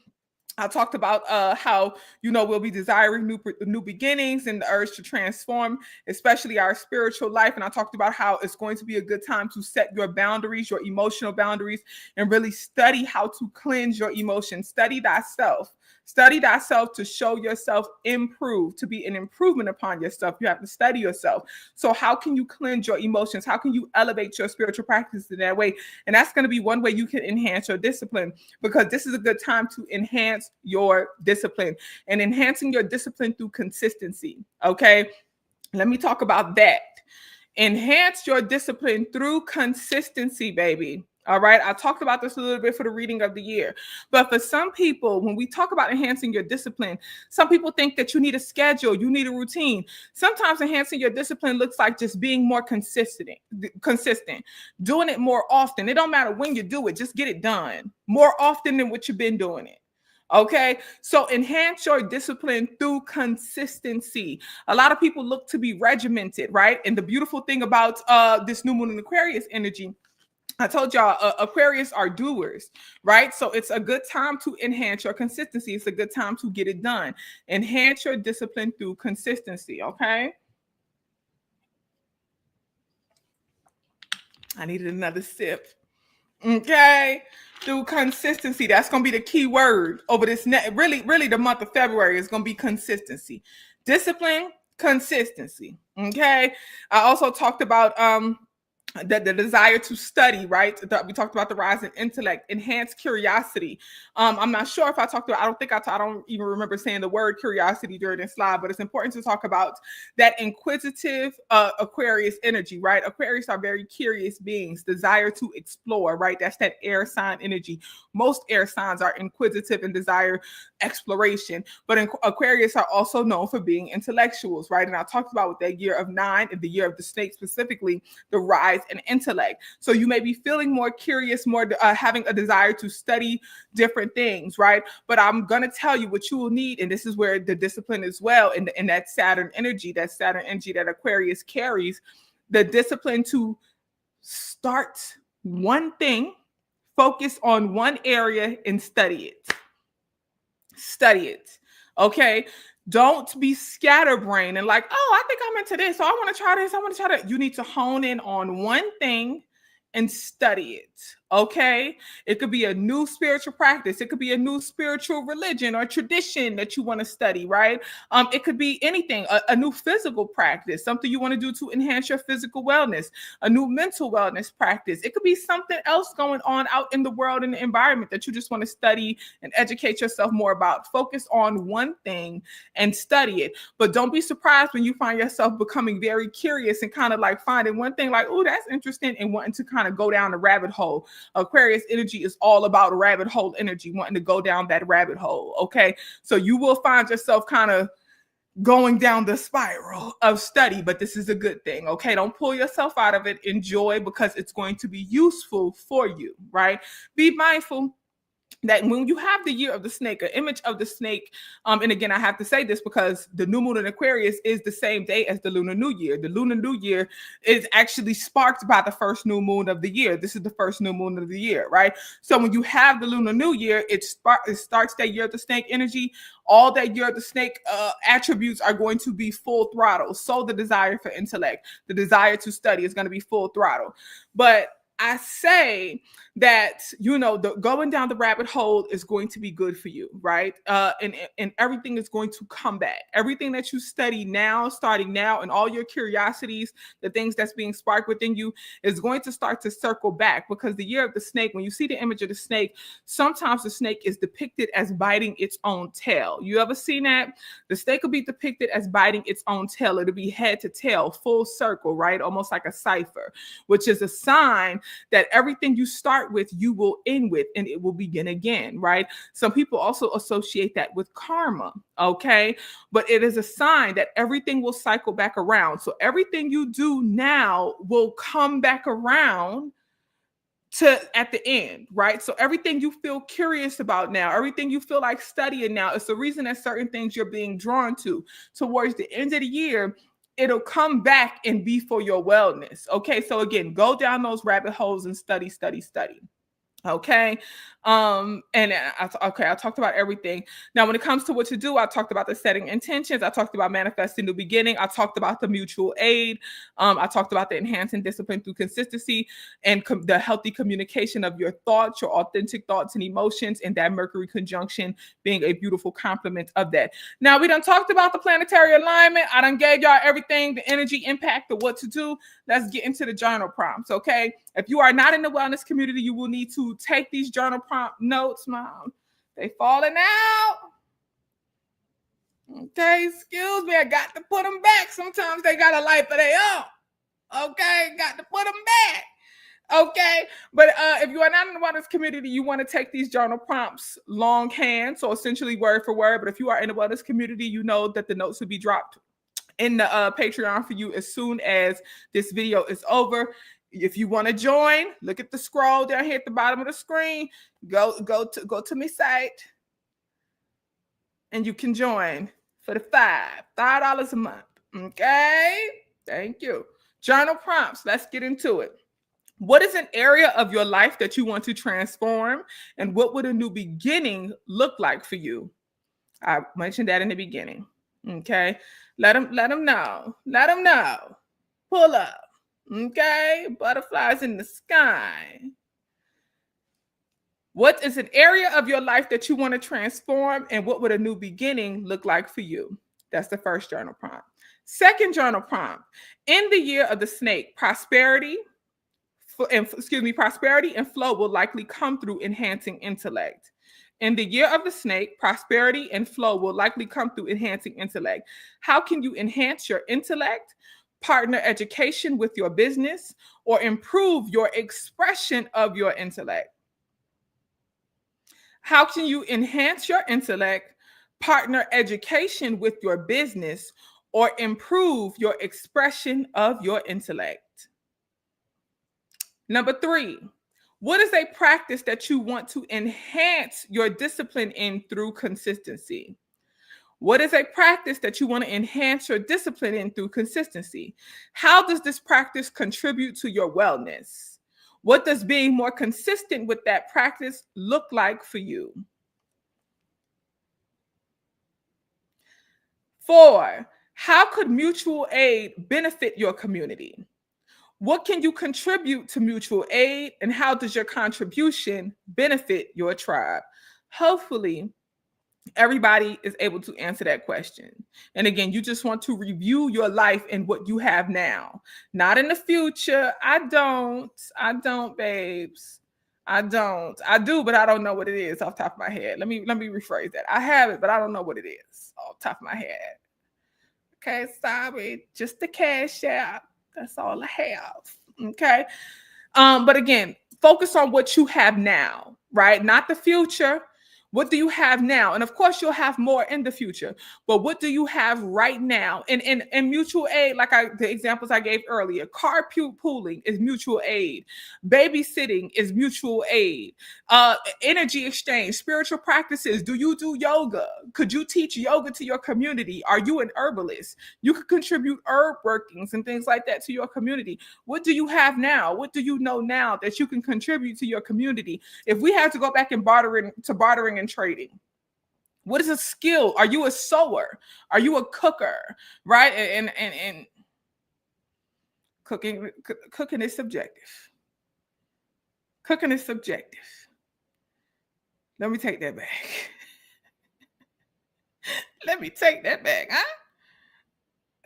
I talked about how, we'll be desiring new beginnings and the urge to transform, especially our spiritual life. And I talked about how it's going to be a good time to set your boundaries, your emotional boundaries, and really study how to cleanse your emotions. Study thyself. Study thyself to show yourself improve, to be an improvement upon yourself. You have to study yourself. So how can you cleanse your emotions? How can you elevate your spiritual practice in that way? And that's going to be one way you can enhance your discipline, because this is a good time to enhance your discipline, and enhancing your discipline through consistency. Okay. Let me talk about that. Enhance your discipline through consistency, baby. All right. I talked about this a little bit for the reading of the year. But for some people, when we talk about enhancing your discipline, some people think that you need a schedule, you need a routine. Sometimes enhancing your discipline looks like just being more consistent, doing it more often. It don't matter when you do it, just get it done more often than what you've been doing it. Okay, so enhance your discipline through consistency. A lot of people look to be regimented, right? And the beautiful thing about this new moon in Aquarius energy, I told y'all Aquarius are doers, right? So it's a good time to enhance your consistency. It's a good time to get it done. Enhance your discipline through consistency, okay? I needed another sip. Okay, through consistency. That's going to be the key word over this really the month of February is going to be consistency. Discipline, consistency. Okay. I also talked about the desire to study, right? We talked about the rise in intellect, enhanced curiosity. I'm not sure if I talked about, I don't even remember saying the word curiosity during this slide, but it's important to talk about that inquisitive Aquarius energy, right? Aquarius are very curious beings, desire to explore, right? That's that air sign energy. Most air signs are inquisitive and desire exploration, but Aquarius are also known for being intellectuals, right? And I talked about with that year of 9, and the year of the snake specifically, the rise in intellect. So you may be feeling more curious, more having a desire to study different things, right? But I'm going to tell you what you will need, and this is where the discipline as well, and that Saturn energy that Aquarius carries, the discipline to start one thing, focus on one area, and study it. Study it. Okay. Don't be scatterbrained and like, oh, I think I'm into this. So I want to try this. I want to try that. You need to hone in on one thing and study it. Okay. It could be a new spiritual practice. It could be a new spiritual religion or tradition that you want to study, right? It could be anything, a new physical practice, something you want to do to enhance your physical wellness, a new mental wellness practice. It could be something else going on out in the world and the environment that you just want to study and educate yourself more about. Focus on one thing and study it. But don't be surprised when you find yourself becoming very curious and kind of like finding one thing like, oh, that's interesting, and wanting to kind of go down the rabbit hole. Aquarius energy is all about rabbit hole energy, wanting to go down that rabbit hole. Okay. So you will find yourself kind of going down the spiral of study, but this is a good thing. Okay. Don't pull yourself out of it. Enjoy, because it's going to be useful for you, right? Be mindful that when you have the year of the snake, an image of the snake, and again, I have to say this because the new moon in Aquarius is the same day as the Lunar New Year. The Lunar New Year is actually sparked by the first new moon of the year. This is the first new moon of the year, right? So when you have the Lunar New Year, it starts that year of the snake energy. All that year of the snake attributes are going to be full throttle. So the desire for intellect, the desire to study is going to be full throttle. But I say that, going down the rabbit hole is going to be good for you, right? And everything is going to come back. Everything that you study now, starting now, and all your curiosities, the things that's being sparked within you is going to start to circle back, because the year of the snake, when you see the image of the snake, sometimes the snake is depicted as biting its own tail. You ever seen that? The snake will be depicted as biting its own tail. It'll be head to tail, full circle, right? Almost like a cipher, which is a sign that everything you start with, you will end with, and it will begin again, right? Some people also associate that with karma, okay? But it is a sign that everything will cycle back around. So everything you do now will come back around to at the end, right? So everything you feel curious about now, everything you feel like studying now, it's the reason that certain things you're being drawn to towards the end of the year. It'll come back and be for your wellness. Okay. So again, go down those rabbit holes and study, study, study. Okay. I talked about everything. Now, when it comes to what to do, I talked about the setting intentions. I talked about manifesting the beginning. I talked about the mutual aid. I talked about the enhancing discipline through consistency and the healthy communication of your thoughts, your authentic thoughts and emotions, and that Mercury conjunction being a beautiful complement of that. Now, we done talked about the planetary alignment. I done gave y'all everything, the energy impact of what to do. Let's get into the journal prompts. Okay. If you are not in the wellness community, you will need to take these journal prompt notes, Mom. They falling out. Okay, excuse me. I got to put them back. Sometimes they got a life of their own. Okay, got to put them back. Okay, but if you are not in the wellness community, you want to take these journal prompts longhand, so essentially word for word. But if you are in the wellness community, you know that the notes will be dropped in the Patreon for you as soon as this video is over. If you want to join, look at the scroll down here at the bottom of the screen. Go to my site, and you can join for the $5 a month. Okay, thank you. Journal prompts. Let's get into it. What is an area of your life that you want to transform, and what would a new beginning look like for you? I mentioned that in the beginning. Okay, let them know. Let them know. Pull up. Okay, butterflies in the sky. What is an area of your life that you want to transform, and what would a new beginning look like for you? That's the first journal prompt. Second journal prompt. In the year of the snake, prosperity and flow will likely come through enhancing intellect. In the year of the snake, prosperity and flow will likely come through enhancing intellect. How can you enhance your intellect, partner education with your business, or improve your expression of your intellect? How can you enhance your intellect, partner education with your business, or improve your expression of your intellect? Number 3, what is a practice that you want to enhance your discipline in through consistency? What is a practice that you want to enhance your discipline in through consistency? How does this practice contribute to your wellness? What does being more consistent with that practice look like for you? 4, how could mutual aid benefit your community? What can you contribute to mutual aid, and how does your contribution benefit your tribe? Hopefully, everybody is able to answer that question. And again, you just want to review your life and what you have now, not in the future. I don't, babes. I don't. I do, but I don't know what it is off the top of my head. Let me rephrase that. I have it, but I don't know what it is off the top of my head. Okay, sorry. Just the cash app. That's all I have. Okay. But again, focus on what you have now, right? Not the future. What do you have now? And of course, you'll have more in the future. But what do you have right now? And mutual aid, like the examples I gave earlier, carpooling is mutual aid. Babysitting is mutual aid. Energy exchange, spiritual practices. Do you do yoga? Could you teach yoga to your community? Are you an herbalist? You could contribute herb workings and things like that to your community. What do you have now? What do you know now that you can contribute to your community? If we had to go back and bartering and trading, what is a skill? Are you a sewer? Are you a cooker? Right? And cooking is subjective. Cooking is subjective. Let me take that back. Let me take that back, huh?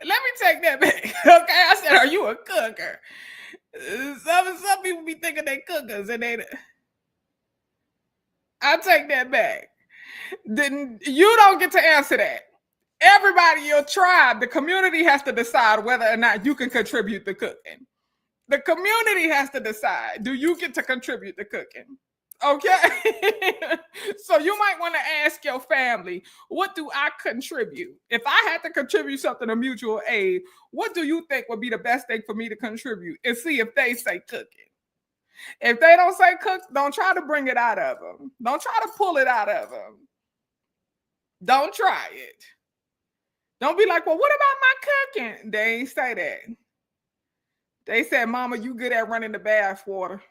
Let me take that back. Okay, I said, are you a cooker? Some people be thinking they cookers and they. I'll take that back. Then you don't get to answer that. Everybody in your tribe, the community has to decide whether or not you can contribute to cooking. The community has to decide, do you get to contribute to cooking? Okay. So you might want to ask your family, what do I contribute? If I had to contribute something to mutual aid, what do you think would be the best thing for me to contribute? And see if they say cooking. If they don't say cook, don't try to bring it out of them. Don't try to pull it out of them. Don't try it. Don't be like, well, what about my cooking? They ain't say that. They said, Mama, you good at running the bath water.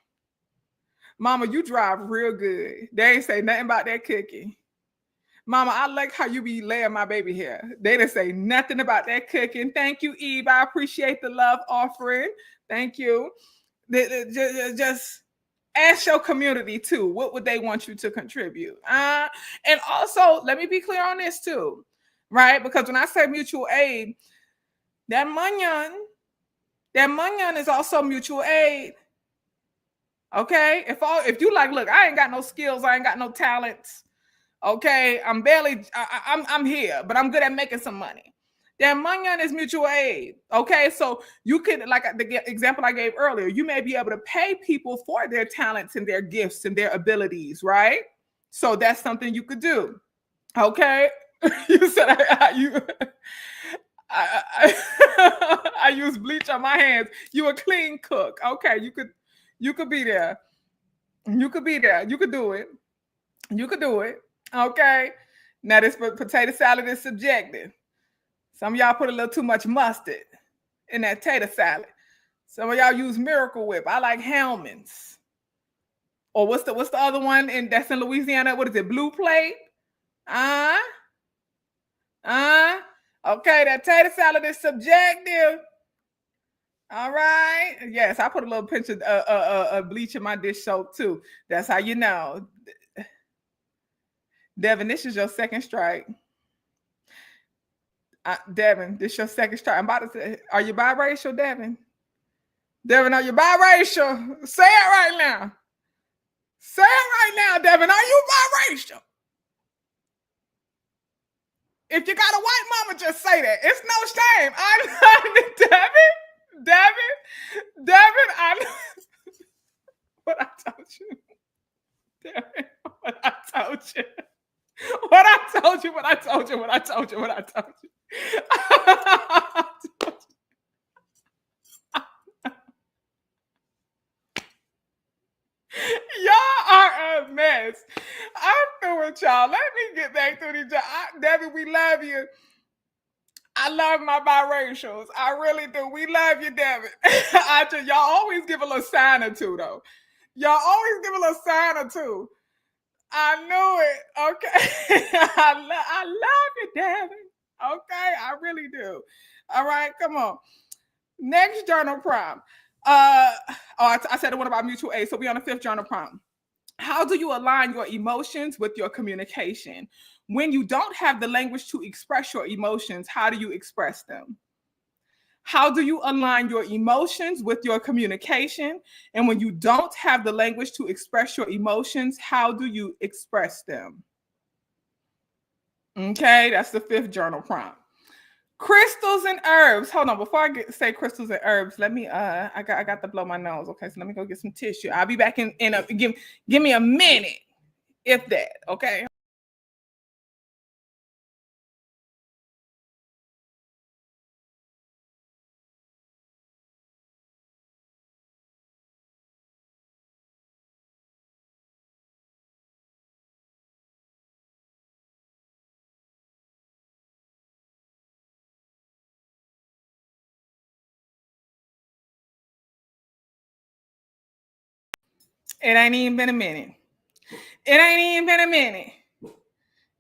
Mama, you drive real good. They ain't say nothing about that cooking. Mama, I like how you be laying my baby hair. They didn't say nothing about that cooking. Thank you, Eve. I appreciate the love offering. Thank you. Just ask your community too. What would they want you to contribute? And also, let me be clear on this too, right? Because when I say mutual aid, that manyan is also mutual aid. Okay, if you like, look, I ain't got no skills, I ain't got no talents. Okay, I'm here, but I'm good at making some money. Then manyan is mutual aid. Okay, so you could, like the example I gave earlier, you may be able to pay people for their talents and their gifts and their abilities, right? So that's something you could do. Okay, you said I use bleach on my hands. You a clean cook. Okay, you could be there. You could be there. You could do it. You could do it. Okay. Now this potato salad is subjective. Some of y'all put a little too much mustard in that tater salad. Some of y'all use Miracle Whip. I like Hellman's. Or what's the other one that's in Louisiana? What is it? Blue Plate? Okay, that tater salad is subjective. All right. Yes, I put a little pinch of bleach in my dish soap too. That's how you know. Devin, this is your second strike. Devin, this is your second strike. I'm about to say, are you biracial, Devin? Devin, are you biracial? Say it right now. Say it right now, Devin. Are you biracial? If you got a white mama, just say that. It's no shame. Devin, I know what I told you. Devin, what I told you. What I told you. Y'all are a mess. I'm through with y'all. Let me get back to these. Debbie, we love you. I love my biracials. I really do. We love you, Debbie. Y'all always give a little sign or two, though. Y'all always give a little sign or two. I knew it. Okay. I love you, Debbie. Okay. I really do. All right. Come on. Next journal prompt. I said the one about mutual aid. So we're on the 5th journal prompt. How do you align your emotions with your communication? When you don't have the language to express your emotions, how do you express them? How do you align your emotions with your communication? And when you don't have the language to express your emotions, how do you express them? Okay, that's the 5th journal prompt. Crystals and herbs. Hold on, before I say crystals and herbs, let me I got to blow my nose. Okay, so let me go get some tissue. I'll be back in give me a minute, if that. Okay. It ain't even been a minute. It ain't even been a minute.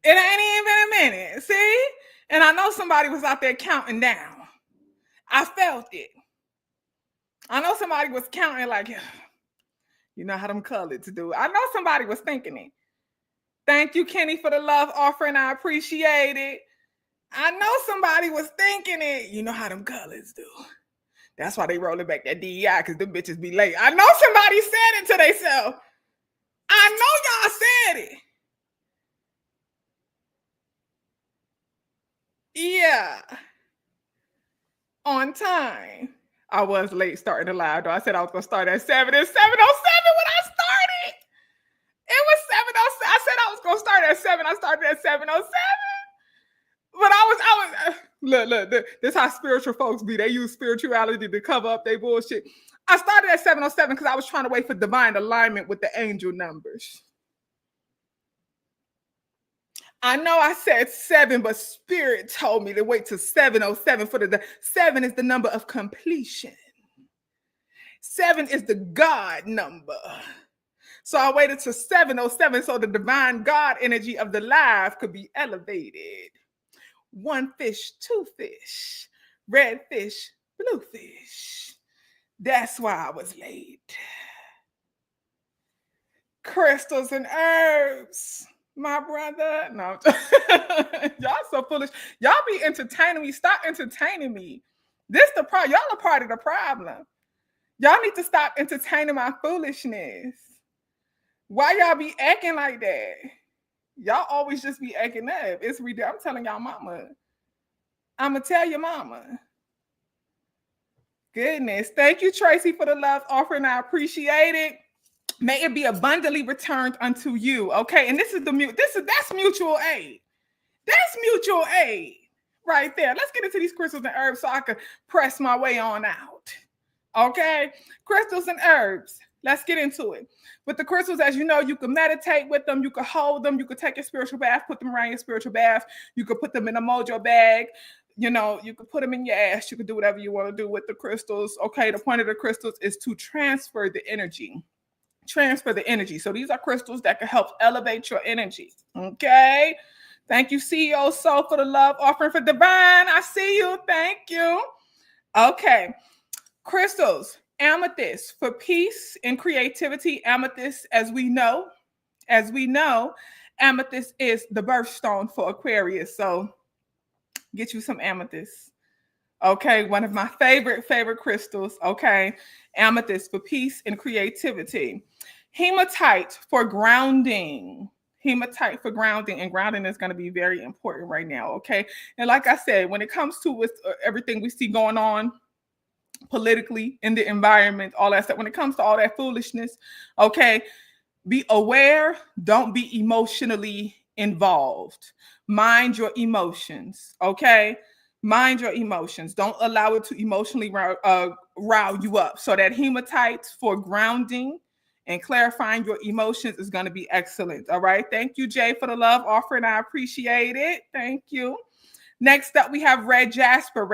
It ain't even been a minute. See? And I know somebody was out there counting down. I felt it. I know somebody was counting like, you know how them colors do. I know somebody was thinking it. Thank you, Kenny, for the love offering. I appreciate it. I know somebody was thinking it. You know how them colors do. That's why they rolling back that DEI, because them bitches be late. I know somebody said it to themselves. I know y'all said it. Yeah. On time. I was late starting the live, though. I said I was going to start at 7. It's 7:07 when I started. It was 7:07. I said I was going to start at 7. I started at 7:07. But look, this how spiritual folks be. They use spirituality to cover up their bullshit. I started at 7:07 because I was trying to wait for divine alignment with the angel numbers. I know I said 7, but spirit told me to wait till 7:07 for the 7 is the number of completion. 7 is the God number. So I waited till 7:07 so the divine God energy of the live could be elevated. 1 fish, 2 fish, red fish, blue fish. That's why I was late. Crystals and herbs. My brother, no, y'all so foolish. Y'all be entertaining me. Stop entertaining me. This the problem. Y'all are part of the problem. Y'all need to stop entertaining my foolishness. Why y'all be acting like that? Y'all always just be acting up. It's ridiculous. I'm telling y'all, mama. I'm gonna tell your mama. Goodness, thank you, Tracy, for the love offering. I appreciate it. May it be abundantly returned unto you. Okay, and that's mutual aid. That's mutual aid right there. Let's get into these crystals and herbs so I can press my way on out. Okay, crystals and herbs. Let's get into it. With the crystals, as you know, you can meditate with them, you can hold them, you can take your spiritual bath, put them around your spiritual bath, you can put them in a mojo bag. You know, you can put them in your ass. You can do whatever you want to do with the crystals. Okay, the point of the crystals is to transfer the energy. Transfer the energy. So these are crystals that can help elevate your energy. Okay. Thank you, CEO Soul, for the love offering for divine. I see you. Thank you. Okay. Crystals. Amethyst for peace and creativity. Amethyst, as we know, amethyst is the birthstone for Aquarius. So get you some amethyst. Okay, one of my favorite crystals. Okay, amethyst for peace and creativity. Hematite for grounding. Hematite for grounding, and grounding is going to be very important right now. Okay, and like I said, when it comes to with everything we see going on politically in the environment, all that stuff, when it comes to all that foolishness, okay, be aware. Don't be emotionally involved. Mind your emotions. Okay. Mind your emotions. Don't allow it to emotionally rile you up. So that hematite for grounding and clarifying your emotions is going to be excellent. All right. Thank you, Jay, for the love offering. I appreciate it. Thank you. Next up, we have red jasper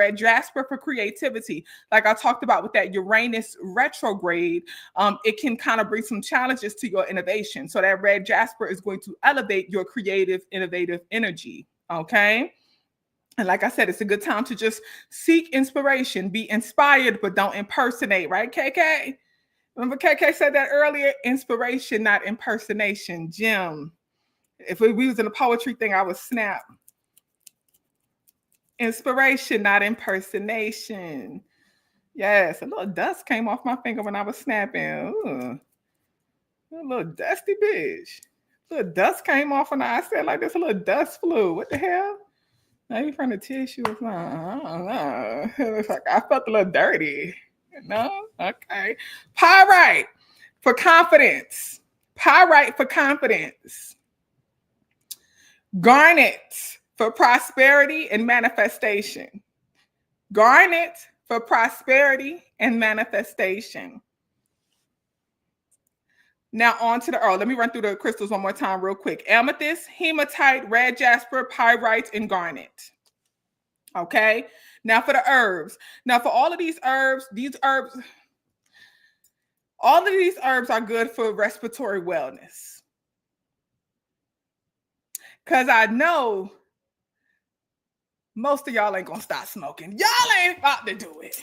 for creativity. Like I talked about with that Uranus retrograde, it can kind of bring some challenges to your innovation. So that red jasper is going to elevate your creative, innovative energy. Okay. And like I said, it's a good time to just seek inspiration, be inspired, but don't impersonate, right, KK? Remember KK said that earlier, inspiration, not impersonation. Jim, if we was in a poetry thing, I would snap. Inspiration, not impersonation. Yes, a little dust came off my finger when I was snapping. Ooh, a little dusty bitch. A little dust came off and I said like this, a little dust flew. What the hell? Maybe from the tissue or something. I don't know. It's like I felt a little dirty. No? Okay. Pyrite for confidence. Pyrite for confidence. Garnet for prosperity and manifestation. Garnet for prosperity and manifestation. Now on to the earth. Let me run through the crystals one more time real quick. Amethyst, hematite, red jasper, pyrite, and garnet. Okay. Now for the herbs. Now for all of these herbs, All of these herbs are good for respiratory wellness. Because I know most of y'all ain't gonna stop smoking. Y'all ain't about to do it.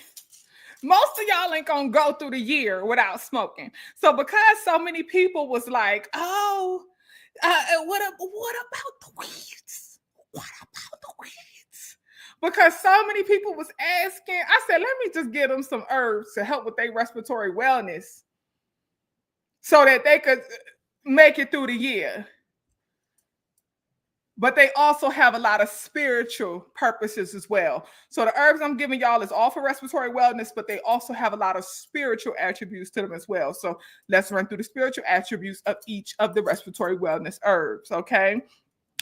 Most of y'all ain't gonna go through the year without smoking. So because so many people was like, oh, what about the weeds? What about the weeds? Because so many people was asking, I said, let me just give them some herbs to help with their respiratory wellness so that they could make it through the year. But they also have a lot of spiritual purposes as well. So the herbs I'm giving y'all is all for respiratory wellness, but they also have a lot of spiritual attributes to them as well. So let's run through the spiritual attributes of each of the respiratory wellness herbs, okay?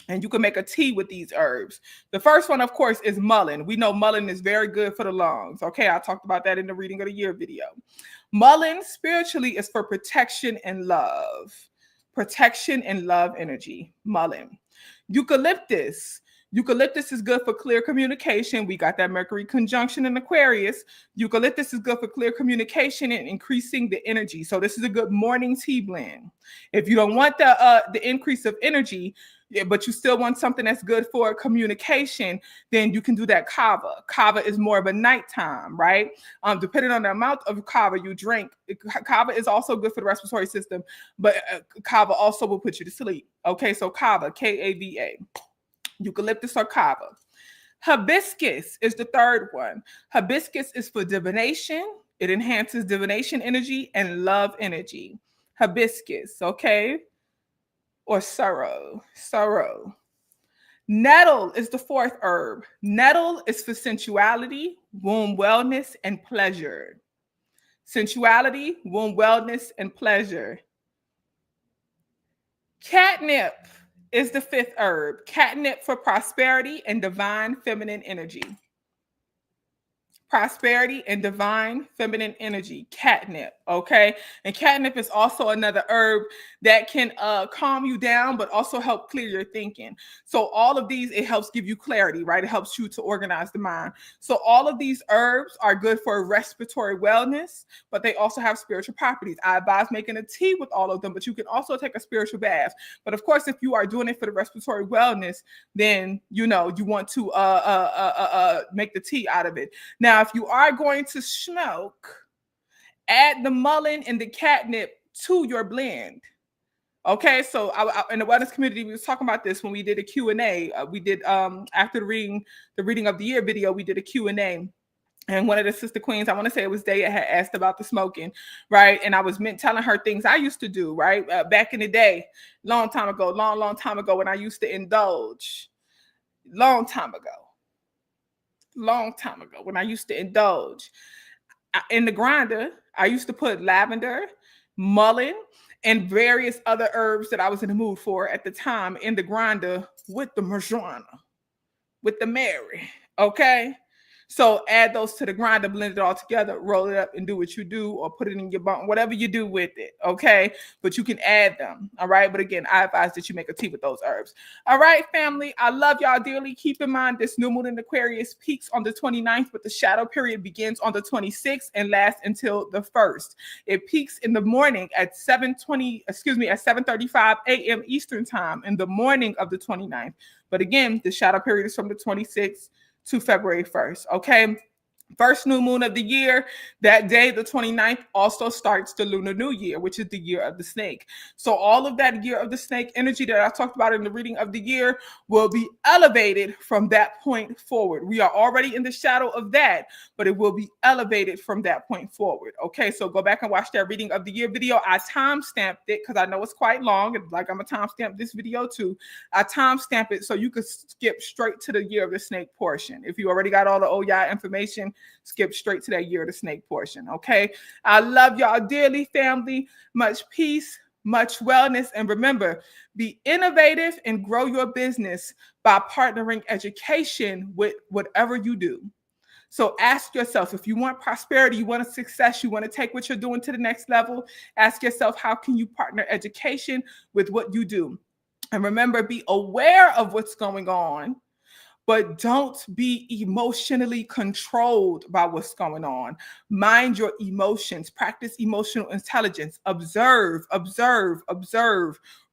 And you can make a tea with these herbs. The first one, of course, is mullein. We know mullein is very good for the lungs, okay? I talked about that in the reading of the year video. Mullein spiritually is for protection and love. Protection and love energy, mullein. Eucalyptus. Eucalyptus is good for clear communication. We got that Mercury Conjunction in Aquarius. Eucalyptus is good for clear communication and increasing the energy. So this is a good morning tea blend. If you don't want the increase of energy, but you still want something that's good for communication, then you can do that kava. Kava is more of a nighttime, right? Depending on the amount of kava you drink, kava is also good for the respiratory system, but kava also will put you to sleep. Okay, so kava, K-A-V-A. Eucalyptus or kava. Hibiscus is the third one. Hibiscus is for divination. It enhances divination energy and love energy. Hibiscus, okay? Or sorrow. Nettle is the fourth herb. Nettle is for sensuality, womb wellness, and pleasure. Sensuality, womb wellness, and pleasure. Catnip is the fifth herb. Catnip for prosperity and divine feminine energy. Prosperity and divine feminine energy, catnip, okay? And catnip is also another herb that can calm you down, but also help clear your thinking. So all of these, it helps give you clarity, right? It helps you to organize the mind. So all of these herbs are good for respiratory wellness, but they also have spiritual properties. I advise making a tea with all of them, but you can also take a spiritual bath. But of course, if you are doing it for the respiratory wellness, then, you know, you want to make the tea out of it. Now, if you are going to smoke, add the mullein and the catnip to your blend. Okay, so in the wellness community, we was talking about this when we did a Q&A. We did, after the reading of the year video, we did a Q&A. And one of the sister queens, I want to say it was Daya, had asked about the smoking, right? And I was telling her things I used to do, right? Back in the day, long time ago, when I used to indulge. Long time ago, when I used to indulge. In the grinder, I used to put lavender, mullein, and various other herbs that I was in the mood for at the time in the grinder with the marijuana, with the Mary, okay? So add those to the grinder, blend it all together, roll it up and do what you do, or put it in your bone, whatever you do with it, okay? But you can add them, all right? But again, I advise that you make a tea with those herbs. All right, family, I love y'all dearly. Keep in mind this new moon in Aquarius peaks on the 29th, but the shadow period begins on the 26th and lasts until the 1st. It peaks in the morning at 7:35 a.m. Eastern time in the morning of the 29th. But again, the shadow period is from the 26th to February 1st, okay? First new moon of the year, that day, the 29th, also starts the Lunar New Year, which is the year of the snake. So all of that year of the snake energy that I talked about in the reading of the year will be elevated from that point forward. We are already in the shadow of that, but it will be elevated from that point forward. Okay, so go back and watch that reading of the year video. I time-stamped it because I know it's quite long. Like I'm going to time-stamp this video too. I time-stamp it so you could skip straight to the year of the snake portion. If you already got all the Oya information, skip straight to that year of the snake portion, okay? I love y'all dearly, family. Much peace, much wellness. And remember, be innovative and grow your business by partnering education with whatever you do. So ask yourself, if you want prosperity, you want a success, you want to take what you're doing to the next level, ask yourself, how can you partner education with what you do? And remember, be aware of what's going on, but don't be emotionally controlled by what's going on. Mind your emotions, practice emotional intelligence, observe,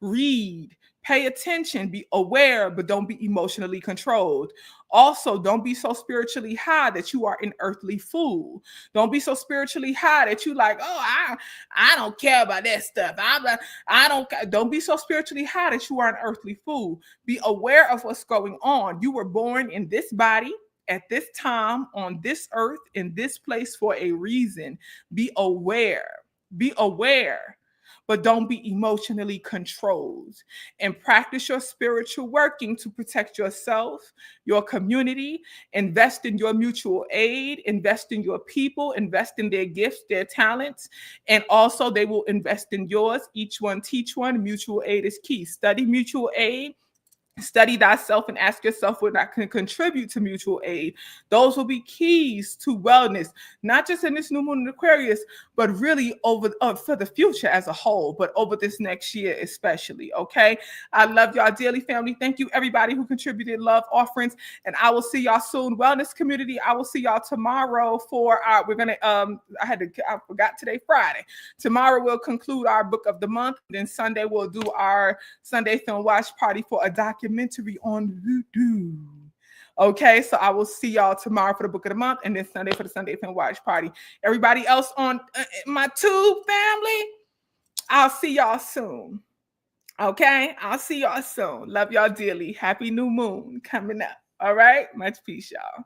read, pay attention, be aware, but don't be emotionally controlled. Also, don't be so spiritually high that you are an earthly fool. Don't be so spiritually high that you like, oh, I don't care about that stuff. Don't be so spiritually high that you are an earthly fool. Be aware of what's going on. You were born in this body at this time on this earth in this place for a reason. Be aware. Be aware. But don't be emotionally controlled, and practice your spiritual working to protect yourself, your community, invest in your mutual aid, invest in your people, invest in their gifts, their talents, and also they will invest in yours. Each one teach one. Mutual aid is key. Study mutual aid. Study thyself and ask yourself what I can contribute to mutual aid. Those will be keys to wellness, not just in this new moon in Aquarius, but really over for the future as a whole, but over this next year especially. Okay, I love y'all dearly, family. Thank you everybody who contributed love offerings, and I will see y'all soon. Wellness community, I will see y'all tomorrow for our. We're gonna I forgot today Friday. Tomorrow we'll conclude our book of the month. Then Sunday we'll do our Sunday film watch party for a documentary on voodoo. Okay, so I will see y'all tomorrow for the book of the month, and then Sunday for the Sunday film watch party. Everybody else on my tube family, I'll see y'all soon. Okay, I'll see y'all soon. Love y'all dearly. Happy new moon coming up. All right, much peace, y'all.